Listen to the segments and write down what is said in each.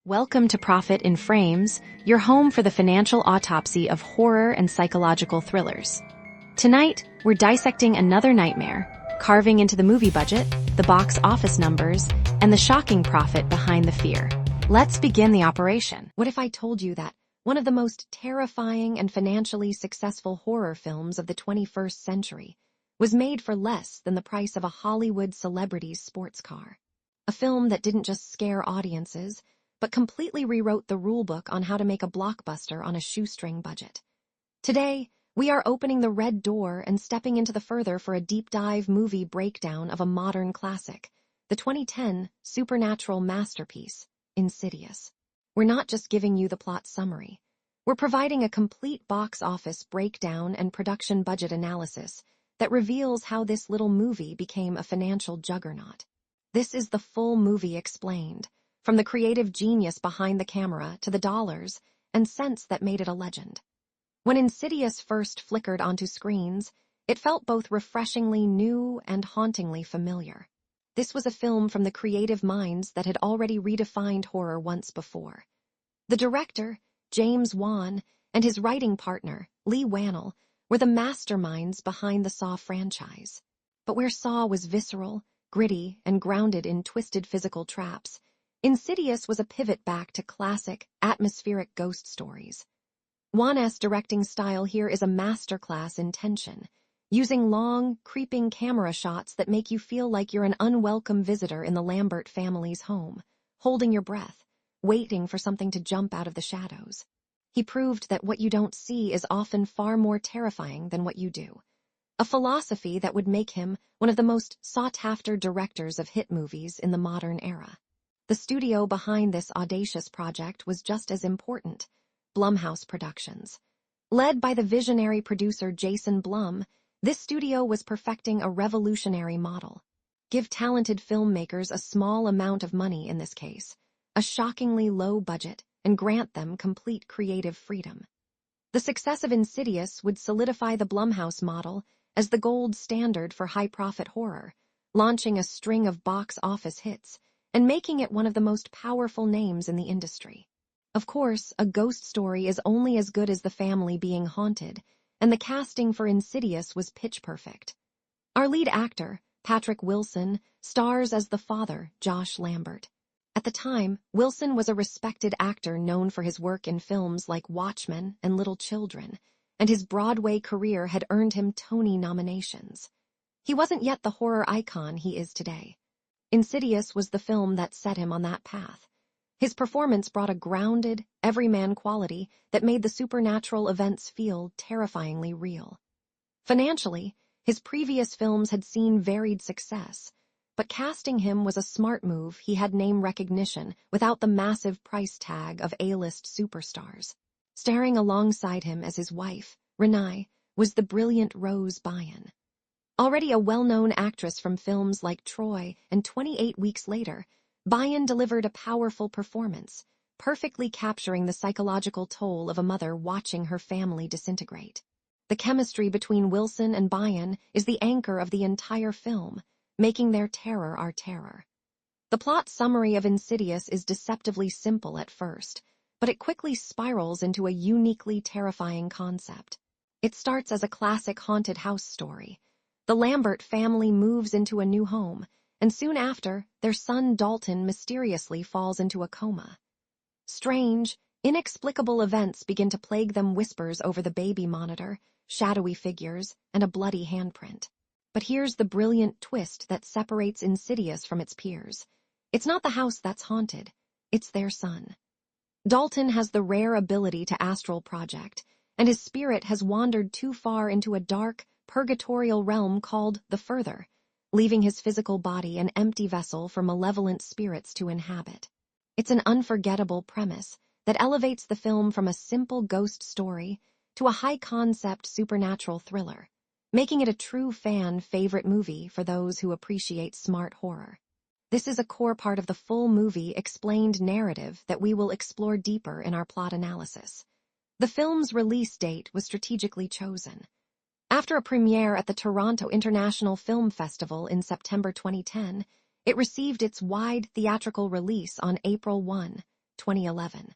Welcome to Profit in Frames, your home for the financial autopsy of horror and psychological thrillers. Tonight, we're dissecting another nightmare, carving into the movie budget, the box office numbers, and the shocking profit behind the fear. Let's begin the operation. What if I told you that one of the most terrifying and financially successful horror films of the 21st century was made for less than the price of a Hollywood celebrity's sports car? A film that didn't just scare audiences, but completely rewrote the rulebook on how to make a blockbuster on a shoestring budget. Today, we are opening the red door and stepping into the further for a deep dive movie breakdown of a modern classic, the 2010 supernatural masterpiece, Insidious. We're not just giving you the plot summary. We're providing a complete box office breakdown and production budget analysis that reveals how this little movie became a financial juggernaut. This is the full movie explained, from the creative genius behind the camera to the dollars and cents that made it a legend. When Insidious first flickered onto screens, it felt both refreshingly new and hauntingly familiar. This was a film from the creative minds that had already redefined horror once before. The director, James Wan, and his writing partner, Lee Wannell, were the masterminds behind the Saw franchise. But where Saw was visceral, gritty, and grounded in twisted physical traps, Insidious was a pivot back to classic, atmospheric ghost stories. Wan's directing style here is a masterclass in tension, using long, creeping camera shots that make you feel like you're an unwelcome visitor in the Lambert family's home, holding your breath, waiting for something to jump out of the shadows. He proved that what you don't see is often far more terrifying than what you do, a philosophy that would make him one of the most sought-after directors of hit movies in the modern era. The studio behind this audacious project was just as important, Blumhouse Productions. Led by the visionary producer Jason Blum, this studio was perfecting a revolutionary model. Give talented filmmakers a small amount of money in this case, a shockingly low budget, and grant them complete creative freedom. The success of Insidious would solidify the Blumhouse model as the gold standard for high-profit horror, launching a string of box office hits and making it one of the most powerful names in the industry. Of course, a ghost story is only as good as the family being haunted, and the casting for Insidious was pitch perfect. Our lead actor, Patrick Wilson, stars as the father, Josh Lambert. At the time, Wilson was a respected actor known for his work in films like Watchmen and Little Children, and his Broadway career had earned him Tony nominations. He wasn't yet the horror icon he is today. Insidious was the film that set him on that path. His performance brought a grounded, everyman quality that made the supernatural events feel terrifyingly real. Financially, his previous films had seen varied success, but casting him was a smart move. He had name recognition without the massive price tag of A-list superstars. Staring alongside him as his wife, Renai, was the brilliant Rose Byrne. Already a well-known actress from films like Troy and 28 Weeks Later, Byrne delivered a powerful performance, perfectly capturing the psychological toll of a mother watching her family disintegrate. The chemistry between Wilson and Byrne is the anchor of the entire film, making their terror our terror. The plot summary of Insidious is deceptively simple at first, but it quickly spirals into a uniquely terrifying concept. It starts as a classic haunted house story. The Lambert family moves into a new home, and soon after, their son Dalton mysteriously falls into a coma. Strange, inexplicable events begin to plague them: whispers over the baby monitor, shadowy figures, and a bloody handprint. But here's the brilliant twist that separates Insidious from its peers. It's not the house that's haunted, it's their son. Dalton has the rare ability to astral project, and his spirit has wandered too far into a dark, purgatorial realm called the Further, leaving his physical body an empty vessel for malevolent spirits to inhabit. It's an unforgettable premise that elevates the film from a simple ghost story to a high-concept supernatural thriller, making it a true fan-favorite movie for those who appreciate smart horror. This is a core part of the full movie explained narrative that we will explore deeper in our plot analysis. The film's release date was strategically chosen. After a premiere at the Toronto International Film Festival in September 2010, it received its wide theatrical release on April 1, 2011.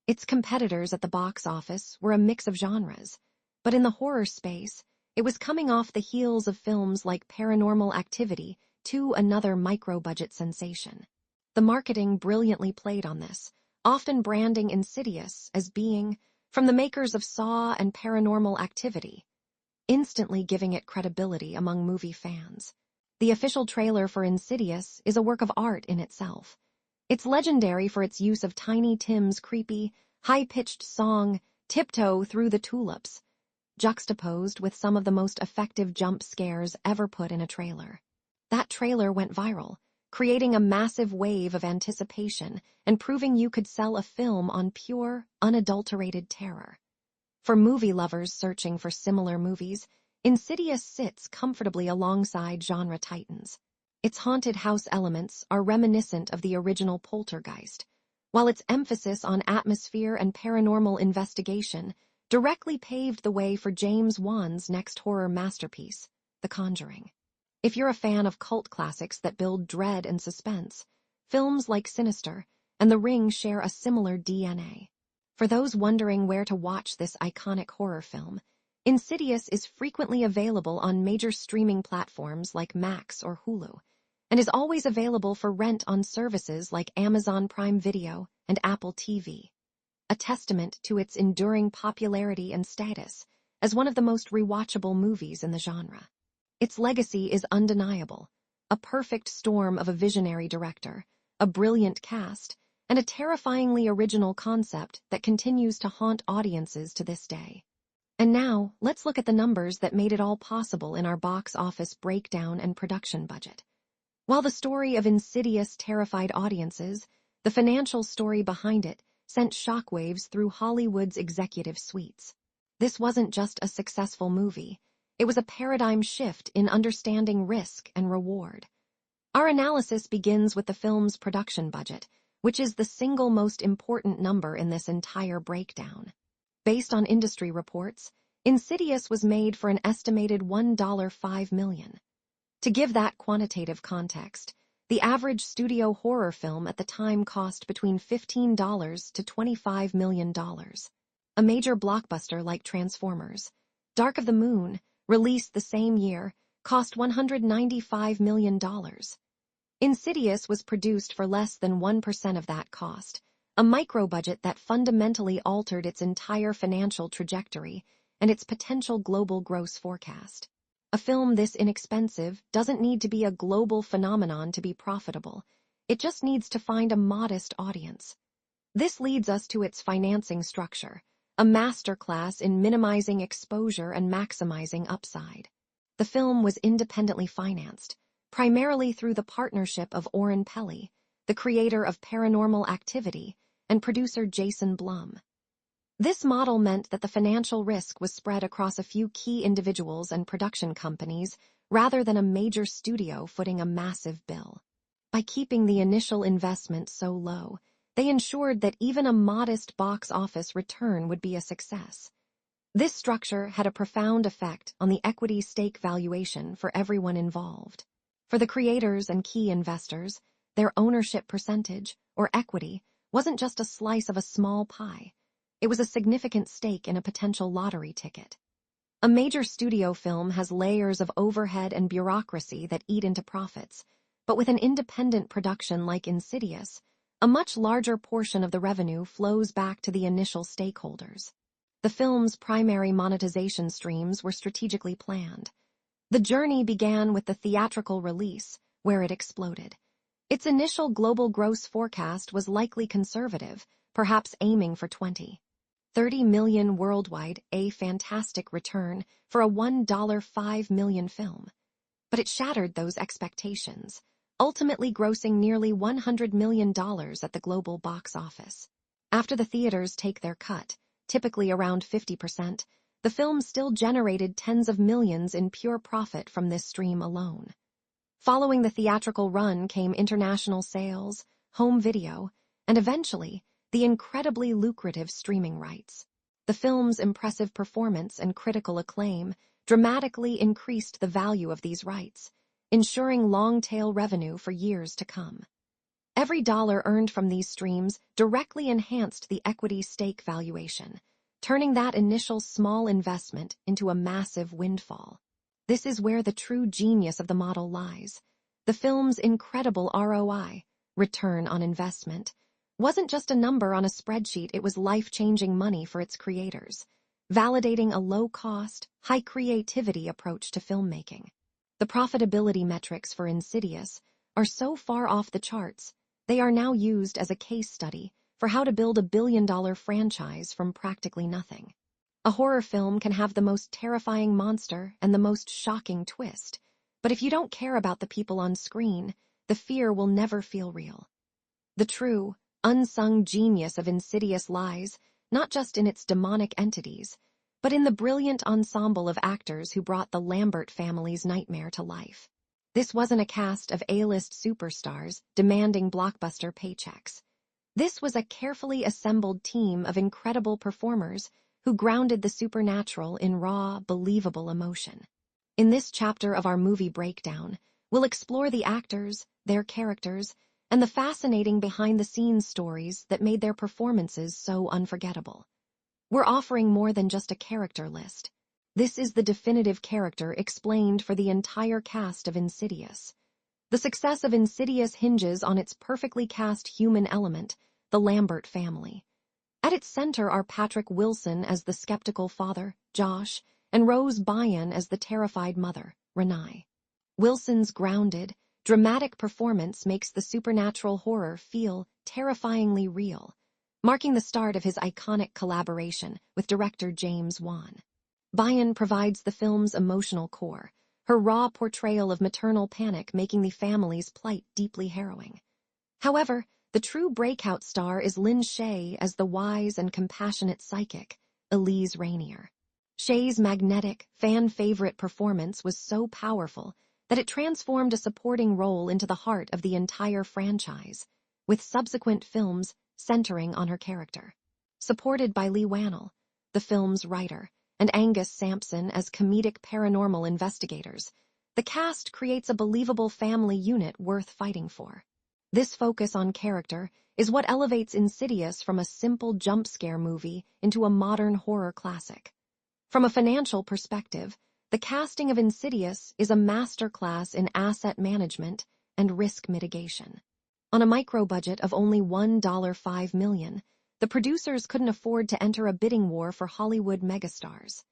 Its competitors at the box office were a mix of genres, but in the horror space, it was coming off the heels of films like Paranormal Activity, another micro-budget sensation. The marketing brilliantly played on this, often branding Insidious as being from the makers of Saw and Paranormal Activity, instantly giving it credibility among movie fans. The official trailer for Insidious is a work of art in itself. It's legendary for its use of Tiny Tim's creepy, high-pitched song, Tiptoe Through the Tulips, juxtaposed with some of the most effective jump scares ever put in a trailer. That trailer went viral, creating a massive wave of anticipation and proving you could sell a film on pure, unadulterated terror. For movie lovers searching for similar movies, Insidious sits comfortably alongside genre titans. Its haunted house elements are reminiscent of the original Poltergeist, while its emphasis on atmosphere and paranormal investigation directly paved the way for James Wan's next horror masterpiece, The Conjuring. If you're a fan of cult classics that build dread and suspense, films like Sinister and The Ring share a similar DNA. For those wondering where to watch this iconic horror film, Insidious is frequently available on major streaming platforms like Max or Hulu, and is always available for rent on services like Amazon Prime Video and Apple TV, a testament to its enduring popularity and status as one of the most rewatchable movies in the genre. Its legacy is undeniable, a perfect storm of a visionary director, a brilliant cast, and a terrifyingly original concept that continues to haunt audiences to this day. And now, let's look at the numbers that made it all possible in our box office breakdown and production budget. While the story of Insidious terrified audiences, the financial story behind it sent shockwaves through Hollywood's executive suites. This wasn't just a successful movie, it was a paradigm shift in understanding risk and reward. Our analysis begins with the film's production budget, which is the single most important number in this entire breakdown. Based on industry reports, Insidious was made for an estimated $1.5 million. To give that quantitative context, the average studio horror film at the time cost between $15 to $25 million. A major blockbuster like Transformers, Dark of the Moon, released the same year, cost $195 million. Insidious was produced for less than 1% of that cost, a micro-budget that fundamentally altered its entire financial trajectory and its potential global gross forecast. A film this inexpensive doesn't need to be a global phenomenon to be profitable. It just needs to find a modest audience. This leads us to its financing structure, a masterclass in minimizing exposure and maximizing upside. The film was independently financed, primarily through the partnership of Oren Peli, the creator of Paranormal Activity, and producer Jason Blum. This model meant that the financial risk was spread across a few key individuals and production companies rather than a major studio footing a massive bill. By keeping the initial investment so low, they ensured that even a modest box office return would be a success. This structure had a profound effect on the equity stake valuation for everyone involved. For the creators and key investors, their ownership percentage, or equity, wasn't just a slice of a small pie. It was a significant stake in a potential lottery ticket. A major studio film has layers of overhead and bureaucracy that eat into profits, but with an independent production like Insidious, a much larger portion of the revenue flows back to the initial stakeholders. The film's primary monetization streams were strategically planned. The journey began with the theatrical release, where it exploded. Its initial global gross forecast was likely conservative, perhaps aiming for $20 million worldwide, a fantastic return for a $1.5 million film. But it shattered those expectations, ultimately grossing nearly $100 million at the global box office. After the theaters take their cut, typically around 50%, the film still generated tens of millions in pure profit from this stream alone. Following the theatrical run came international sales, home video, and eventually, the incredibly lucrative streaming rights. The film's impressive performance and critical acclaim dramatically increased the value of these rights, ensuring long-tail revenue for years to come. Every dollar earned from these streams directly enhanced the equity stake valuation, turning that initial small investment into a massive windfall. This is where the true genius of the model lies. The film's incredible ROI, return on investment, wasn't just a number on a spreadsheet, it was life-changing money for its creators, validating a low-cost, high-creativity approach to filmmaking. The profitability metrics for Insidious are so far off the charts, they are now used as a case study for how to build a billion-dollar franchise from practically nothing. A horror film can have the most terrifying monster and the most shocking twist, but if you don't care about the people on screen, the fear will never feel real. The true, unsung genius of Insidious lies not just in its demonic entities, but in the brilliant ensemble of actors who brought the Lambert family's nightmare to life. This wasn't a cast of A-list superstars demanding blockbuster paychecks. This was a carefully assembled team of incredible performers who grounded the supernatural in raw, believable emotion. In this chapter of our movie breakdown, we'll explore the actors, their characters, and the fascinating behind-the-scenes stories that made their performances so unforgettable. We're offering more than just a character list. This is the definitive character explained for the entire cast of Insidious. The success of Insidious hinges on its perfectly cast human element, the Lambert family. At its center are Patrick Wilson as the skeptical father, Josh, and Rose Byrne as the terrified mother, Renai. Wilson's grounded, dramatic performance makes the supernatural horror feel terrifyingly real, marking the start of his iconic collaboration with director James Wan. Byrne provides the film's emotional core, her raw portrayal of maternal panic making the family's plight deeply harrowing. However, the true breakout star is Lin Shaye as the wise and compassionate psychic, Elise Rainier. Shaye's magnetic, fan-favorite performance was so powerful that it transformed a supporting role into the heart of the entire franchise, with subsequent films centering on her character. Supported by Lee Wannell, the film's writer, and Angus Sampson as comedic paranormal investigators, the cast creates a believable family unit worth fighting for. This focus on character is what elevates Insidious from a simple jump-scare movie into a modern horror classic. From a financial perspective, the casting of Insidious is a masterclass in asset management and risk mitigation. On a micro-budget of only $1.5 million, the producers couldn't afford to enter a bidding war for Hollywood megastars.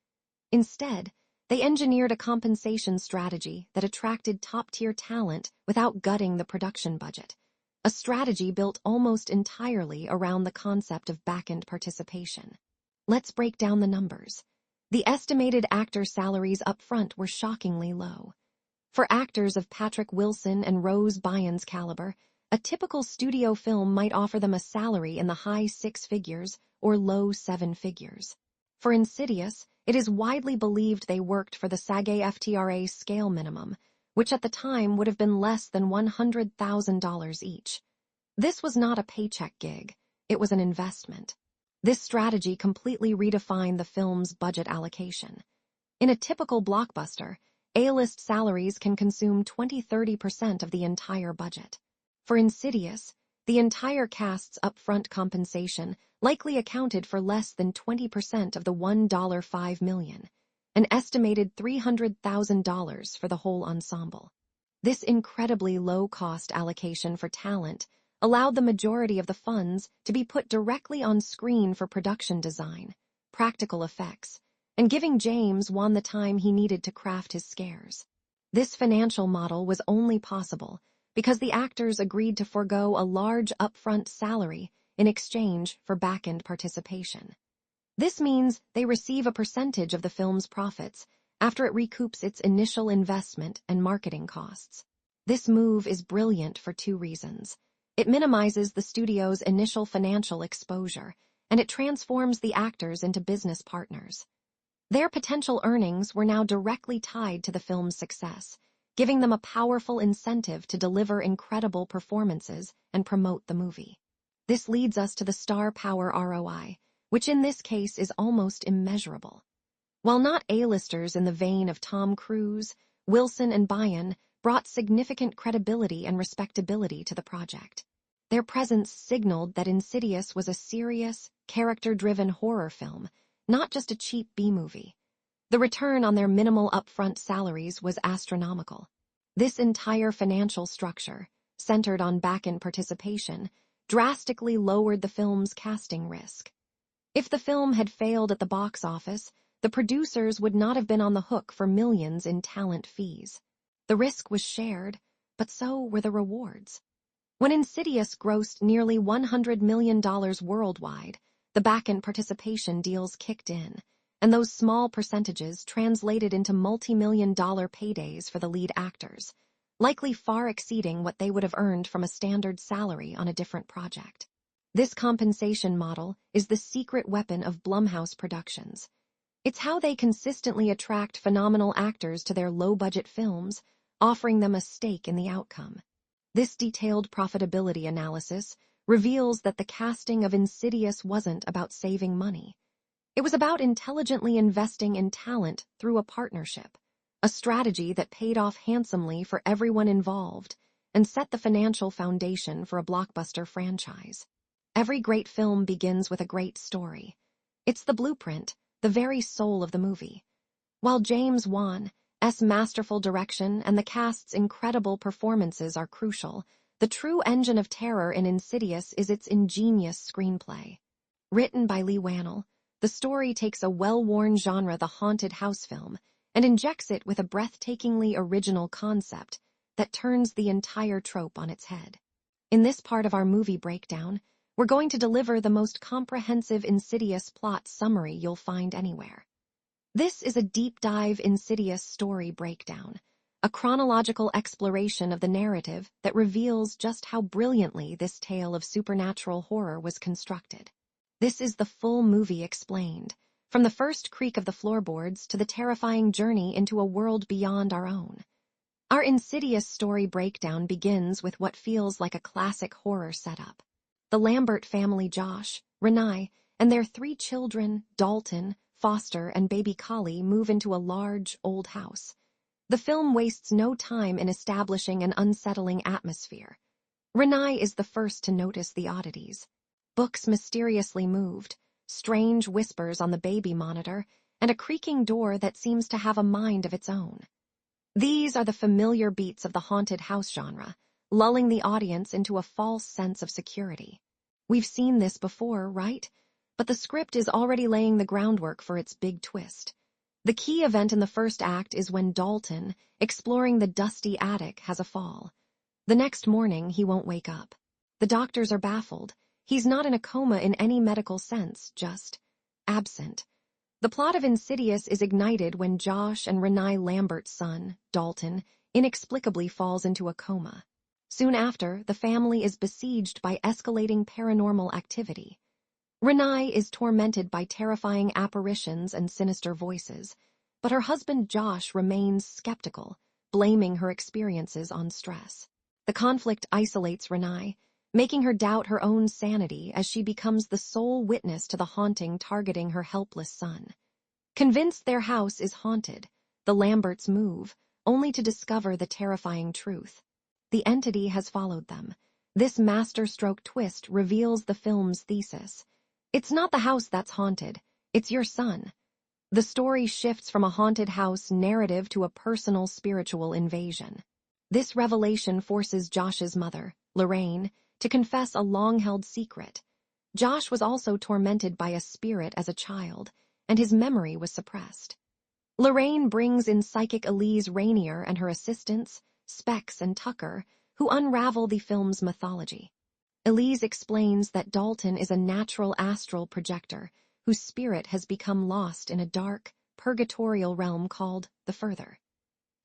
Instead, they engineered a compensation strategy that attracted top-tier talent without gutting the production budget, a strategy built almost entirely around the concept of back-end participation. Let's break down the numbers. The estimated actor salaries up front were shockingly low. For actors of Patrick Wilson and Rose Byrne's caliber, a typical studio film might offer them a salary in the high six figures or low seven figures. For Insidious, it is widely believed they worked for the SAG-AFTRA scale minimum, which at the time would have been less than $100,000 each. This was not a paycheck gig, it was an investment. This strategy completely redefined the film's budget allocation. In a typical blockbuster, A-list salaries can consume 20–30% of the entire budget. For Insidious, the entire cast's upfront compensation likely accounted for less than 20% of the $1.5 million, an estimated $300,000 for the whole ensemble. This incredibly low-cost allocation for talent allowed the majority of the funds to be put directly on screen for production design, practical effects, and giving James Wan the time he needed to craft his scares. This financial model was only possible because the actors agreed to forego a large upfront salary in exchange for back-end participation. This means they receive a percentage of the film's profits after it recoups its initial investment and marketing costs. This move is brilliant for two reasons. It minimizes the studio's initial financial exposure, and it transforms the actors into business partners. Their potential earnings were now directly tied to the film's success, giving them a powerful incentive to deliver incredible performances and promote the movie. This leads us to the star power ROI, which in this case is almost immeasurable. While not A-listers in the vein of Tom Cruise, Wilson and Byrne brought significant credibility and respectability to the project. Their presence signaled that Insidious was a serious, character-driven horror film, not just a cheap B-movie. The return on their minimal upfront salaries was astronomical. This entire financial structure, centered on back-end participation, drastically lowered the film's casting risk. If the film had failed at the box office, the producers would not have been on the hook for millions in talent fees. The risk was shared, but so were the rewards. When Insidious grossed nearly $100 million worldwide, the back-end participation deals kicked in, and those small percentages translated into multi-million-dollar paydays for the lead actors, likely far exceeding what they would have earned from a standard salary on a different project. This compensation model is the secret weapon of Blumhouse Productions. It's how they consistently attract phenomenal actors to their low-budget films, offering them a stake in the outcome. This detailed profitability analysis reveals that the casting of Insidious wasn't about saving money. It was about intelligently investing in talent through a partnership, a strategy that paid off handsomely for everyone involved and set the financial foundation for a blockbuster franchise. Every great film begins with a great story. It's the blueprint, the very soul of the movie. While James Wan's masterful direction and the cast's incredible performances are crucial, the true engine of terror in Insidious is its ingenious screenplay. Written by Leigh Whannell, the story takes a well-worn genre, the haunted house film, and injects it with a breathtakingly original concept that turns the entire trope on its head. In this part of our movie breakdown, we're going to deliver the most comprehensive Insidious plot summary you'll find anywhere. This is a deep-dive Insidious story breakdown, a chronological exploration of the narrative that reveals just how brilliantly this tale of supernatural horror was constructed. This is the full movie explained, from the first creak of the floorboards to the terrifying journey into a world beyond our own. Our Insidious story breakdown begins with what feels like a classic horror setup. The Lambert family, Josh, Renai, and their 3 children, Dalton, Foster, and baby Collie, move into a large, old house. The film wastes no time in establishing an unsettling atmosphere. Renai is the first to notice the oddities. Books mysteriously moved, strange whispers on the baby monitor, and a creaking door that seems to have a mind of its own. These are the familiar beats of the haunted house genre, lulling the audience into a false sense of security. We've seen this before, right? But the script is already laying the groundwork for its big twist. The key event in the first act is when Dalton, exploring the dusty attic, has a fall. The next morning, he won't wake up. The doctors are baffled. He's not in a coma in any medical sense, just absent. The plot of Insidious is ignited when Josh and Renai Lambert's son, Dalton, inexplicably falls into a coma. Soon after, the family is besieged by escalating paranormal activity. Renai is tormented by terrifying apparitions and sinister voices, but her husband Josh remains skeptical, blaming her experiences on stress. The conflict isolates Renai, making her doubt her own sanity as she becomes the sole witness to the haunting targeting her helpless son. Convinced their house is haunted, the Lamberts move, only to discover the terrifying truth. The entity has followed them. This masterstroke twist reveals the film's thesis. It's not the house that's haunted, it's your son. The story shifts from a haunted house narrative to a personal spiritual invasion. This revelation forces Josh's mother, Lorraine, to confess a long-held secret. Josh was also tormented by a spirit as a child, and his memory was suppressed. Lorraine brings in psychic Elise Rainier and her assistants, Specs and Tucker, who unravel the film's mythology. Elise explains that Dalton is a natural astral projector whose spirit has become lost in a dark, purgatorial realm called the Further.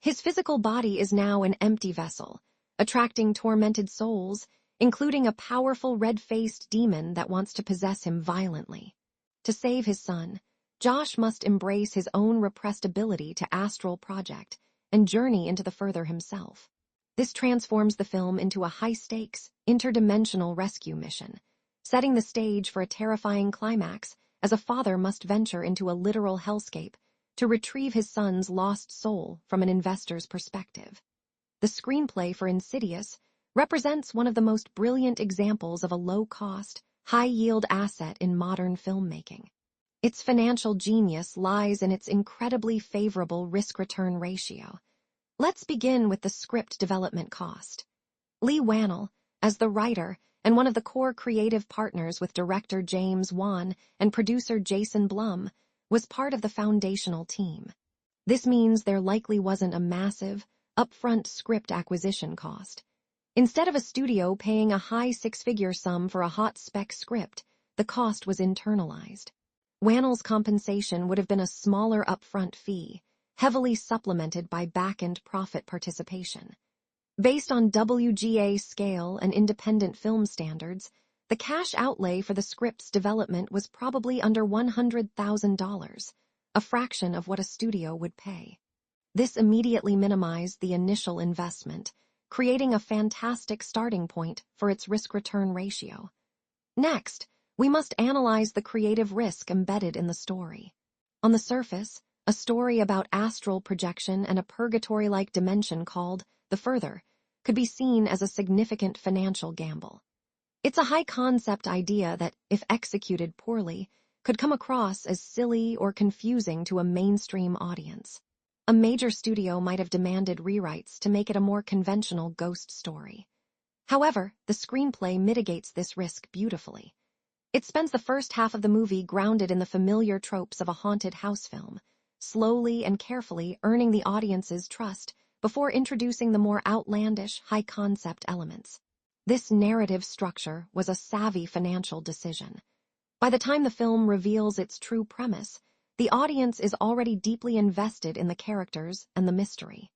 His physical body is now an empty vessel, attracting tormented souls, including a powerful red-faced demon that wants to possess him violently. To save his son, Josh must embrace his own repressed ability to astral project and journey into the Further himself. This transforms the film into a high-stakes, interdimensional rescue mission, setting the stage for a terrifying climax as a father must venture into a literal hellscape to retrieve his son's lost soul from an investor's perspective. The screenplay for Insidious represents one of the most brilliant examples of a low-cost, high-yield asset in modern filmmaking. Its financial genius lies in its incredibly favorable risk-return ratio. Let's begin with the script development cost. Lee Wannell, as the writer and one of the core creative partners with director James Wan and producer Jason Blum, was part of the foundational team. This means there likely wasn't a massive, upfront script acquisition cost. Instead of a studio paying a high six-figure sum for a hot-spec script, the cost was internalized. Wannell's compensation would have been a smaller upfront fee, heavily supplemented by back-end profit participation. Based on WGA scale and independent film standards, the cash outlay for the script's development was probably under $100,000, a fraction of what a studio would pay. This immediately minimized the initial investment, creating a fantastic starting point for its risk-return ratio. Next, we must analyze the creative risk embedded in the story. On the surface, a story about astral projection and a purgatory-like dimension called The Further could be seen as a significant financial gamble. It's a high-concept idea that, if executed poorly, could come across as silly or confusing to a mainstream audience. A major studio might have demanded rewrites to make it a more conventional ghost story. However, the screenplay mitigates this risk beautifully. It spends the first half of the movie grounded in the familiar tropes of a haunted house film, slowly and carefully earning the audience's trust before introducing the more outlandish, high-concept elements. This narrative structure was a savvy financial decision. By the time the film reveals its true premise, the audience is already deeply invested in the characters and the mystery.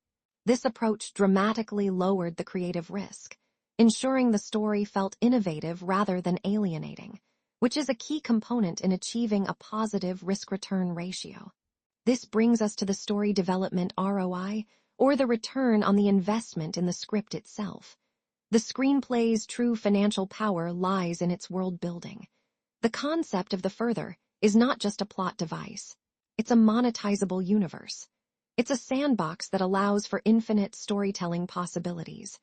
This approach dramatically lowered the creative risk, ensuring the story felt innovative rather than alienating, which is a key component in achieving a positive risk-return ratio. This brings us to the story development ROI, or the return on the investment in the script itself. The screenplay's true financial power lies in its world building. The concept of The Further is not just a plot device. It's a monetizable universe. It's a sandbox that allows for infinite storytelling possibilities.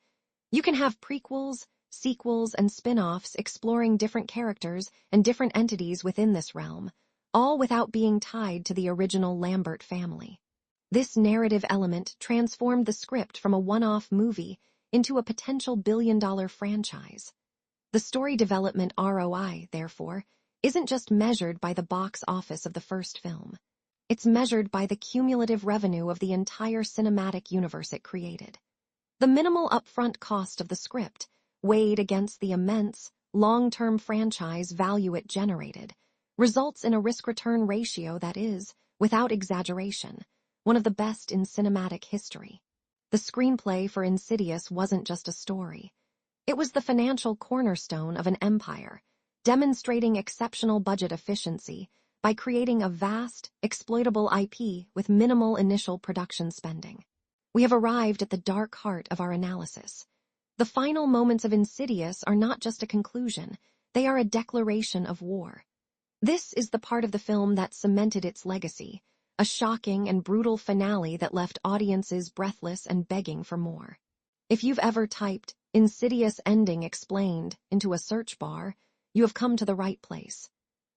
You can have prequels, sequels, and spin-offs exploring different characters and different entities within this realm, all without being tied to the original Lambert family. This narrative element transformed the script from a one-off movie into a potential billion-dollar franchise. The story development ROI, therefore, isn't just measured by the box office of the first film. It's measured by the cumulative revenue of the entire cinematic universe it created. The minimal upfront cost of the script, weighed against the immense, long-term franchise value it generated, results in a risk-return ratio that is, without exaggeration, one of the best in cinematic history. The screenplay for Insidious wasn't just a story. It was the financial cornerstone of an empire, demonstrating exceptional budget efficiency by creating a vast, exploitable IP with minimal initial production spending. We have arrived at the dark heart of our analysis. The final moments of Insidious are not just a conclusion, they are a declaration of war. This is the part of the film that cemented its legacy, a shocking and brutal finale that left audiences breathless and begging for more. If you've ever typed "Insidious Ending Explained" into a search bar, you have come to the right place.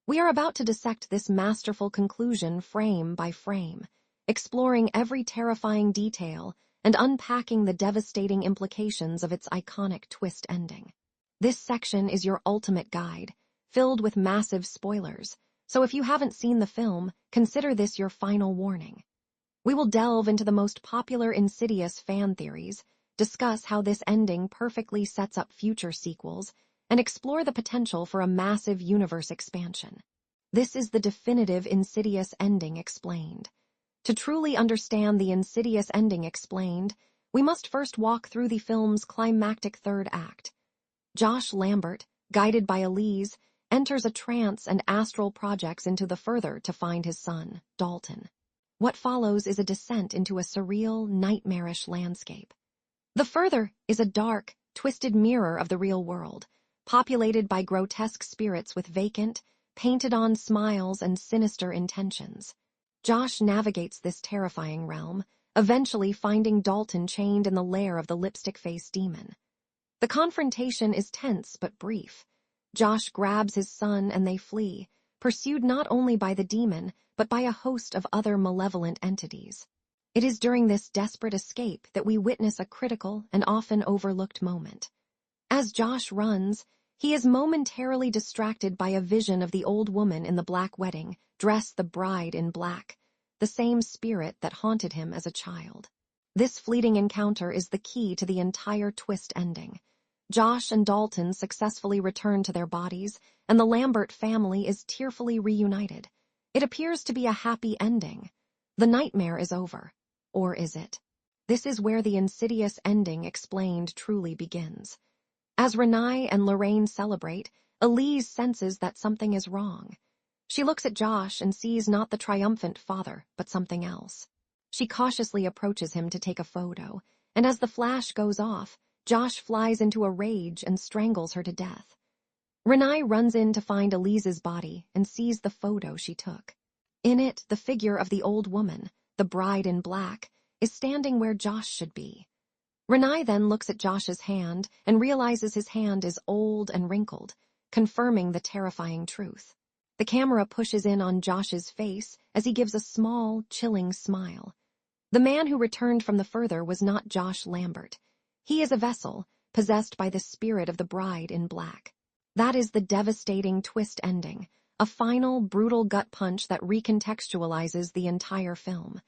We are about to dissect this masterful conclusion frame by frame, exploring every terrifying detail and unpacking the devastating implications of its iconic twist ending. This section is your ultimate guide, filled with massive spoilers, so if you haven't seen the film, consider this your final warning. We will delve into the most popular Insidious fan theories, discuss how this ending perfectly sets up future sequels, and explore the potential for a massive universe expansion. This is the definitive Insidious Ending Explained. To truly understand the Insidious Ending Explained, we must first walk through the film's climactic third act. Josh Lambert, guided by Elise, enters a trance and astral projects into the Further to find his son, Dalton. What follows is a descent into a surreal, nightmarish landscape. The Further is a dark, twisted mirror of the real world, populated by grotesque spirits with vacant, painted-on smiles and sinister intentions. Josh navigates this terrifying realm, eventually finding Dalton chained in the lair of the lipstick-faced demon. The confrontation is tense but brief. Josh grabs his son and they flee, pursued not only by the demon, but by a host of other malevolent entities. It is during this desperate escape that we witness a critical and often overlooked moment. As Josh runs, he is momentarily distracted by a vision of the old woman in the black wedding, dressed the bride in black, the same spirit that haunted him as a child. This fleeting encounter is the key to the entire twist ending. Josh and Dalton successfully return to their bodies, and the Lambert family is tearfully reunited. It appears to be a happy ending. The nightmare is over. Or is it? This is where the Insidious ending explained truly begins. As Renai and Lorraine celebrate, Elise senses that something is wrong. She looks at Josh and sees not the triumphant father, but something else. She cautiously approaches him to take a photo, and as the flash goes off, Josh flies into a rage and strangles her to death. Renai runs in to find Elise's body and sees the photo she took. In it, the figure of the old woman, the bride in black, is standing where Josh should be. Renai then looks at Josh's hand and realizes his hand is old and wrinkled, confirming the terrifying truth. The camera pushes in on Josh's face as he gives a small, chilling smile. The man who returned from the further was not Josh Lambert. He is a vessel, possessed by the spirit of the bride in black. That is the devastating twist ending, a final, brutal gut punch that recontextualizes the entire film.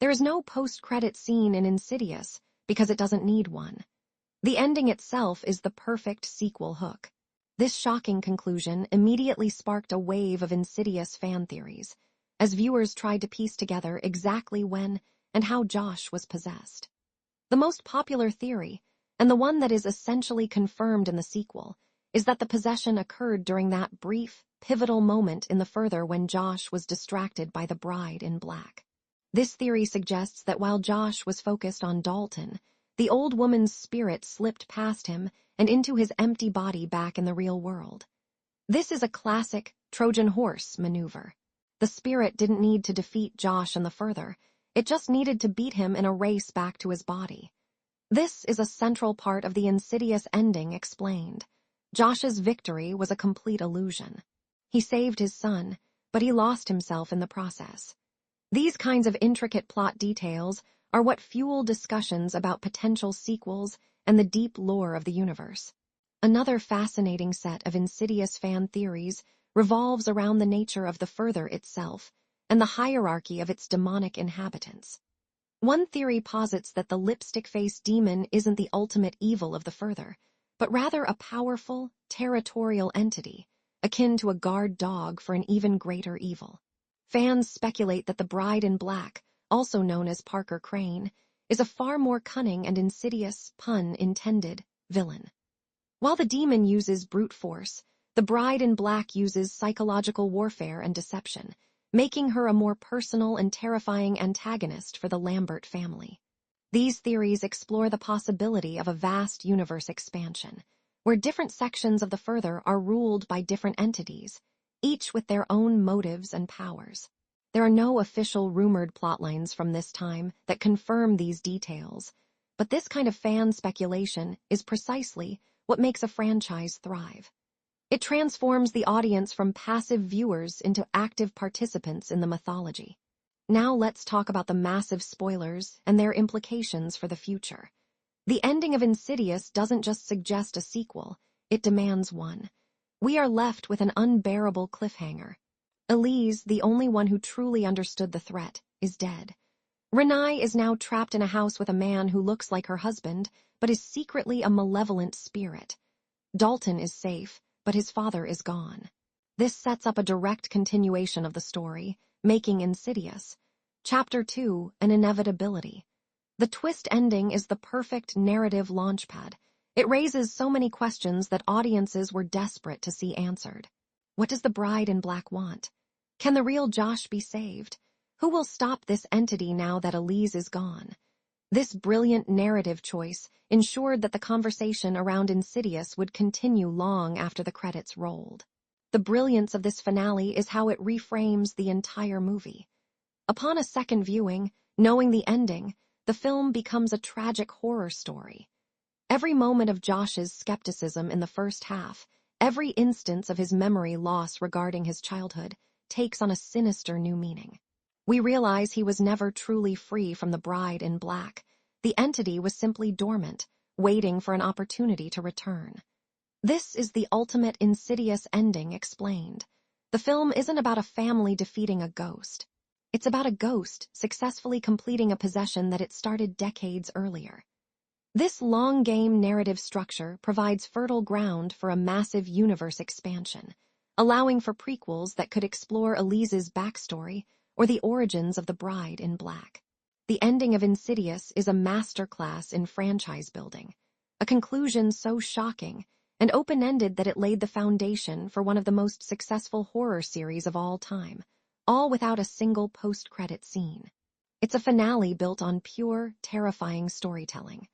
There is no post-credit scene in Insidious, because it doesn't need one. The ending itself is the perfect sequel hook. This shocking conclusion immediately sparked a wave of Insidious fan theories, as viewers tried to piece together exactly when and how Josh was possessed. The most popular theory, and the one that is essentially confirmed in the sequel, is that the possession occurred during that brief, pivotal moment in the further when Josh was distracted by the bride in black. This theory suggests that while Josh was focused on Dalton, the old woman's spirit slipped past him and into his empty body back in the real world. This is a classic Trojan horse maneuver. The spirit didn't need to defeat Josh in the further, it just needed to beat him in a race back to his body. This is a central part of the Insidious ending explained. Josh's victory was a complete illusion. He saved his son, but he lost himself in the process. These kinds of intricate plot details are what fuel discussions about potential sequels and the deep lore of the universe. Another fascinating set of Insidious fan theories revolves around the nature of the further itself and the hierarchy of its demonic inhabitants. One theory posits that the lipstick-faced demon isn't the ultimate evil of the further, but rather a powerful, territorial entity, akin to a guard dog for an even greater evil. Fans speculate that the bride in black, also known as Parker Crane, is a far more cunning and insidious, pun intended, villain. While the demon uses brute force, the bride in black uses psychological warfare and deception, making her a more personal and terrifying antagonist for the Lambert family. These theories explore the possibility of a vast universe expansion, where different sections of the further are ruled by different entities, each with their own motives and powers. There are no official rumored plotlines from this time that confirm these details, but this kind of fan speculation is precisely what makes a franchise thrive. It transforms the audience from passive viewers into active participants in the mythology. Now let's talk about the massive spoilers and their implications for the future. The ending of Insidious doesn't just suggest a sequel, it demands one. We are left with an unbearable cliffhanger. Elise, the only one who truly understood the threat, is dead. Renai is now trapped in a house with a man who looks like her husband, but is secretly a malevolent spirit. Dalton is safe, but his father is gone. This sets up a direct continuation of the story, making Insidious. Chapter 2, an inevitability. The twist ending is the perfect narrative launchpad. It raises so many questions that audiences were desperate to see answered. What does the bride in black want? Can the real Josh be saved? Who will stop this entity now that Elise is gone? This brilliant narrative choice ensured that the conversation around Insidious would continue long after the credits rolled. The brilliance of this finale is how it reframes the entire movie. Upon a second viewing, knowing the ending, the film becomes a tragic horror story. Every moment of Josh's skepticism in the first half, every instance of his memory loss regarding his childhood, takes on a sinister new meaning. We realize he was never truly free from the bride in black. The entity was simply dormant, waiting for an opportunity to return. This is the ultimate Insidious ending explained. The film isn't about a family defeating a ghost. It's about a ghost successfully completing a possession that it started decades earlier. This long-game narrative structure provides fertile ground for a massive universe expansion, allowing for prequels that could explore Elise's backstory or the origins of the bride in black. The ending of Insidious is a masterclass in franchise building, a conclusion so shocking and open-ended that it laid the foundation for one of the most successful horror series of all time, all without a single post-credit scene. It's a finale built on pure, terrifying storytelling.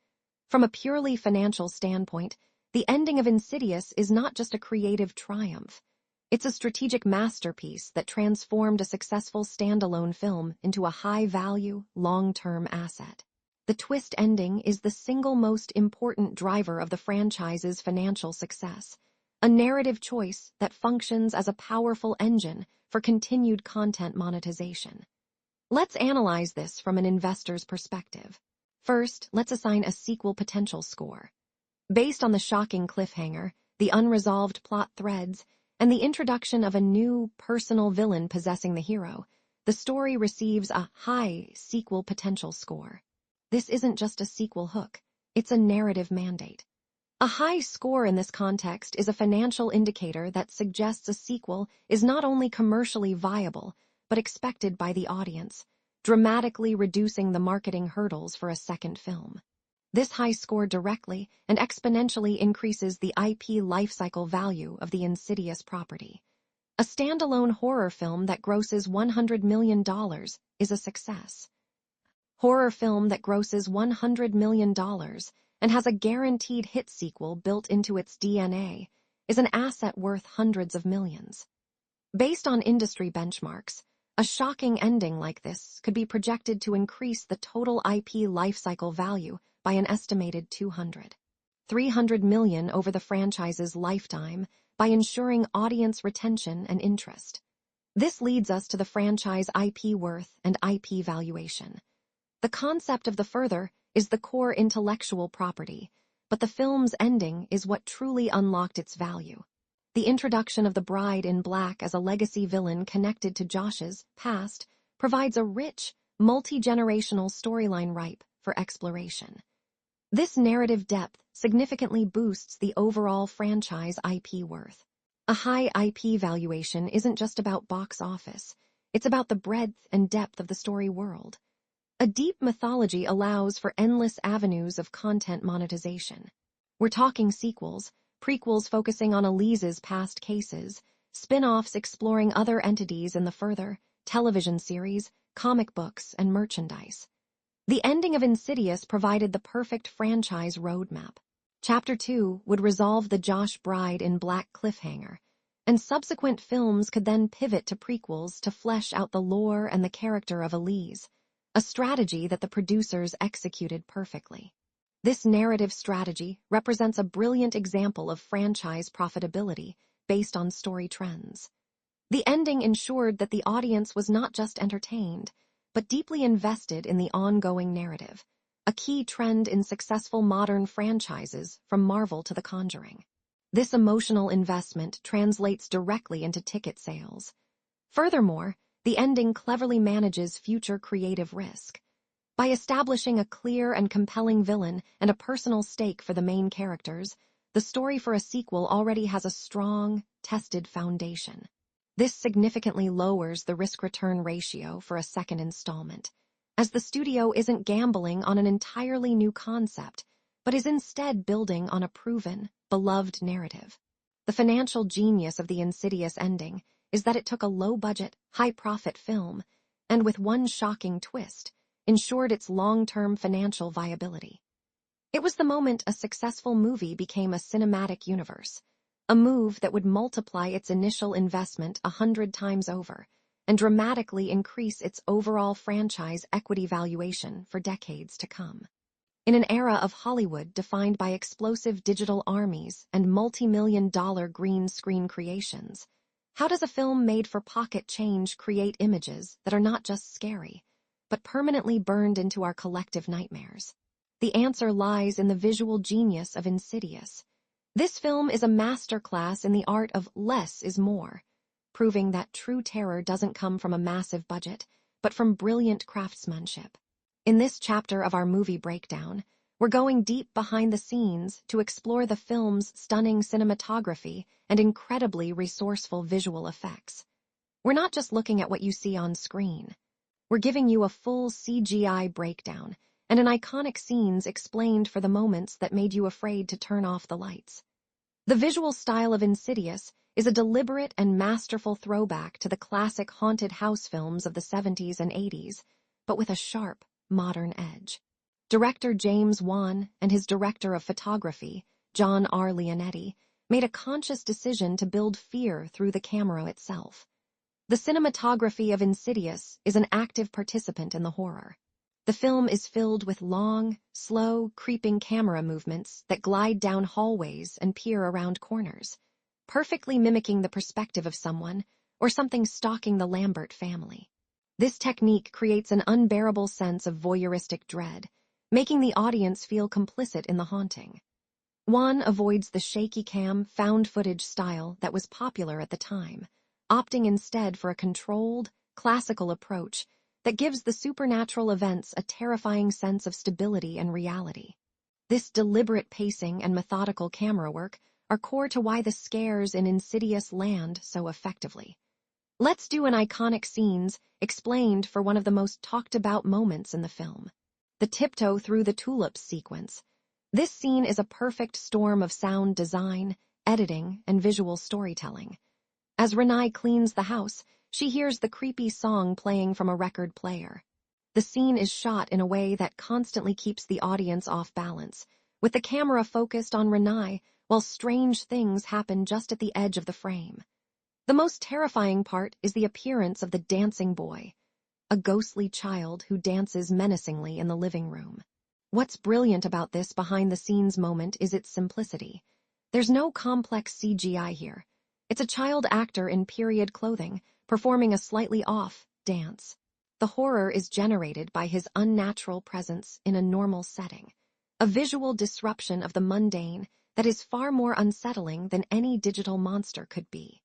From a purely financial standpoint, the ending of Insidious is not just a creative triumph. It's a strategic masterpiece that transformed a successful standalone film into a high-value, long-term asset. The twist ending is the single most important driver of the franchise's financial success, a narrative choice that functions as a powerful engine for continued content monetization. Let's analyze this from an investor's perspective. First, let's assign a sequel potential score. Based on the shocking cliffhanger, the unresolved plot threads, and the introduction of a new, personal villain possessing the hero, the story receives a high sequel potential score. This isn't just a sequel hook, it's a narrative mandate. A high score in this context is a financial indicator that suggests a sequel is not only commercially viable, but expected by the audience, dramatically reducing the marketing hurdles for a second film. This high score directly and exponentially increases the IP lifecycle value of the Insidious property. A standalone horror film that grosses $100 million is a success. Horror film that grosses $100 million and has a guaranteed hit sequel built into its DNA is an asset worth hundreds of millions. Based on industry benchmarks, a shocking ending like this could be projected to increase the total IP lifecycle value by an estimated $300 million over the franchise's lifetime by ensuring audience retention and interest. This leads us to the franchise IP worth and IP valuation. The concept of the further is the core intellectual property, but the film's ending is what truly unlocked its value. The introduction of the bride in black as a legacy villain connected to Josh's past provides a rich, multi-generational storyline ripe for exploration. This narrative depth significantly boosts the overall franchise IP worth. A high IP valuation isn't just about box office, it's about the breadth and depth of the story world. A deep mythology allows for endless avenues of content monetization. We're talking sequels, prequels focusing on Elise's past cases, spin-offs exploring other entities in the further, television series, comic books, and merchandise. The ending of Insidious provided the perfect franchise roadmap. Chapter 2 would resolve the Josh bride in black cliffhanger, and subsequent films could then pivot to prequels to flesh out the lore and the character of Elise, a strategy that the producers executed perfectly. This narrative strategy represents a brilliant example of franchise profitability based on story trends. The ending ensured that the audience was not just entertained, but deeply invested in the ongoing narrative, a key trend in successful modern franchises from Marvel to The Conjuring. This emotional investment translates directly into ticket sales. Furthermore, the ending cleverly manages future creative risk. By establishing a clear and compelling villain and a personal stake for the main characters, the story for a sequel already has a strong, tested foundation. This significantly lowers the risk-return ratio for a second installment, as the studio isn't gambling on an entirely new concept, but is instead building on a proven, beloved narrative. The financial genius of the Insidious ending is that it took a low-budget, high-profit film, and with one shocking twist, ensured its long-term financial viability. It was the moment a successful movie became a cinematic universe, a move that would multiply its initial investment 100 times over and dramatically increase its overall franchise equity valuation for decades to come. In an era of Hollywood defined by explosive digital armies and multi-million-dollar green screen creations, how does a film made for pocket change create images that are not just scary, but permanently burned into our collective nightmares? The answer lies in the visual genius of Insidious. This film is a masterclass in the art of less is more, proving that true terror doesn't come from a massive budget, but from brilliant craftsmanship. In this chapter of our movie breakdown, we're going deep behind the scenes to explore the film's stunning cinematography and incredibly resourceful visual effects. We're not just looking at what you see on screen. We're giving you a full CGI breakdown and an iconic scenes explained for the moments that made you afraid to turn off the lights. The visual style of Insidious is a deliberate and masterful throwback to the classic haunted house films of the 70s and 80s, but with a sharp, modern edge. Director James Wan and his director of photography, John R. Leonetti, made a conscious decision to build fear through the camera itself. The cinematography of Insidious is an active participant in the horror. The film is filled with long, slow, creeping camera movements that glide down hallways and peer around corners, perfectly mimicking the perspective of someone or something stalking the Lambert family. This technique creates an unbearable sense of voyeuristic dread, making the audience feel complicit in the haunting. Wan avoids the shaky cam, found footage style that was popular at the time, opting instead for a controlled, classical approach that gives the supernatural events a terrifying sense of stability and reality. This deliberate pacing and methodical camera work are core to why the scares in Insidious land so effectively. Let's do an iconic scenes explained for one of the most talked about moments in the film. The tiptoe through the tulips sequence. This scene is a perfect storm of sound design, editing, and visual storytelling. As Renai cleans the house, she hears the creepy song playing from a record player. The scene is shot in a way that constantly keeps the audience off balance, with the camera focused on Renai while strange things happen just at the edge of the frame. The most terrifying part is the appearance of the dancing boy, a ghostly child who dances menacingly in the living room. What's brilliant about this behind-the-scenes moment is its simplicity. There's no complex CGI here. It's a child actor in period clothing, performing a slightly off dance. The horror is generated by his unnatural presence in a normal setting, a visual disruption of the mundane that is far more unsettling than any digital monster could be.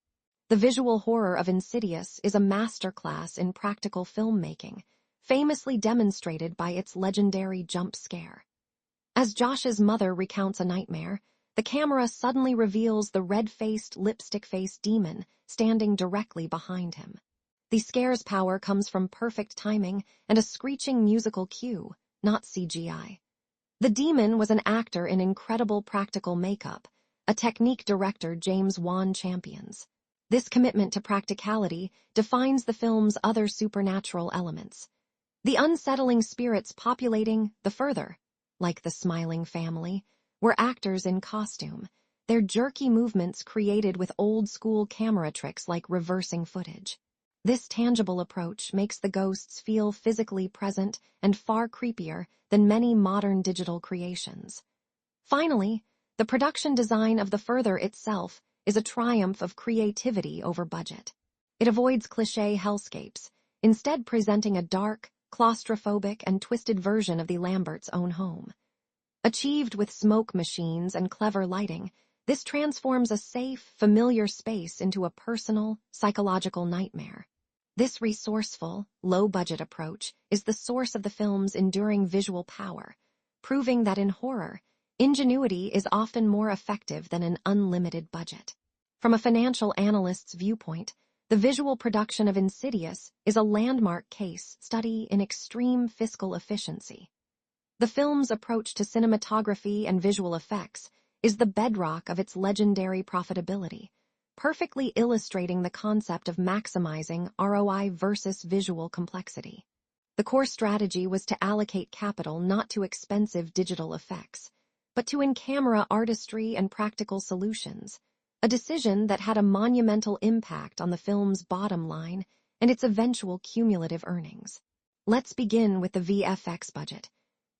The visual horror of Insidious is a masterclass in practical filmmaking, famously demonstrated by its legendary jump scare. As Josh's mother recounts a nightmare, the camera suddenly reveals the red-faced, lipstick-faced demon standing directly behind him. The scare's power comes from perfect timing and a screeching musical cue, not CGI. The demon was an actor in incredible practical makeup, a technique director James Wan champions. This commitment to practicality defines the film's other supernatural elements. The unsettling spirits populating the further, like the smiling family, were actors in costume, their jerky movements created with old-school camera tricks like reversing footage. This tangible approach makes the ghosts feel physically present and far creepier than many modern digital creations. Finally, the production design of the further itself is a triumph of creativity over budget. It avoids cliché hellscapes, instead presenting a dark, claustrophobic, and twisted version of the Lamberts' own home. Achieved with smoke machines and clever lighting, this transforms a safe, familiar space into a personal, psychological nightmare. This resourceful, low-budget approach is the source of the film's enduring visual power, proving that in horror, ingenuity is often more effective than an unlimited budget. From a financial analyst's viewpoint, the visual production of Insidious is a landmark case study in extreme fiscal efficiency. The film's approach to cinematography and visual effects is the bedrock of its legendary profitability, perfectly illustrating the concept of maximizing ROI versus visual complexity. The core strategy was to allocate capital not to expensive digital effects, but to in-camera artistry and practical solutions, a decision that had a monumental impact on the film's bottom line and its eventual cumulative earnings. Let's begin with the VFX budget.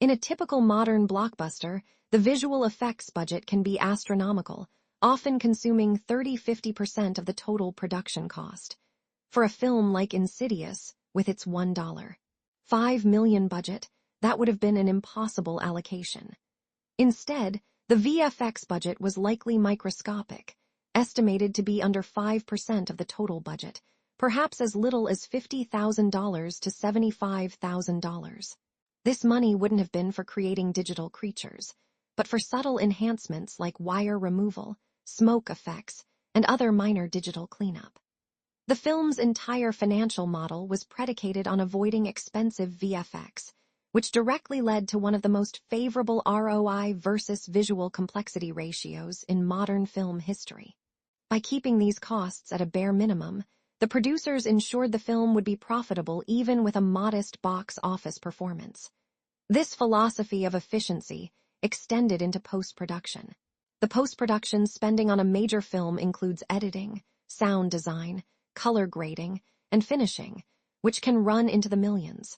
In a typical modern blockbuster, the visual effects budget can be astronomical, often consuming 30–50% of the total production cost. For a film like Insidious, with its $1.5 million budget, that would have been an impossible allocation. Instead, the VFX budget was likely microscopic, estimated to be under 5% of the total budget, perhaps as little as $50,000 to $75,000. This money wouldn't have been for creating digital creatures, but for subtle enhancements like wire removal, smoke effects, and other minor digital cleanup. The film's entire financial model was predicated on avoiding expensive VFX, which directly led to one of the most favorable ROI versus visual complexity ratios in modern film history. By keeping these costs at a bare minimum, the producers ensured the film would be profitable even with a modest box office performance. This philosophy of efficiency extended into post-production. The post-production spending on a major film includes editing, sound design, color grading, and finishing, which can run into the millions.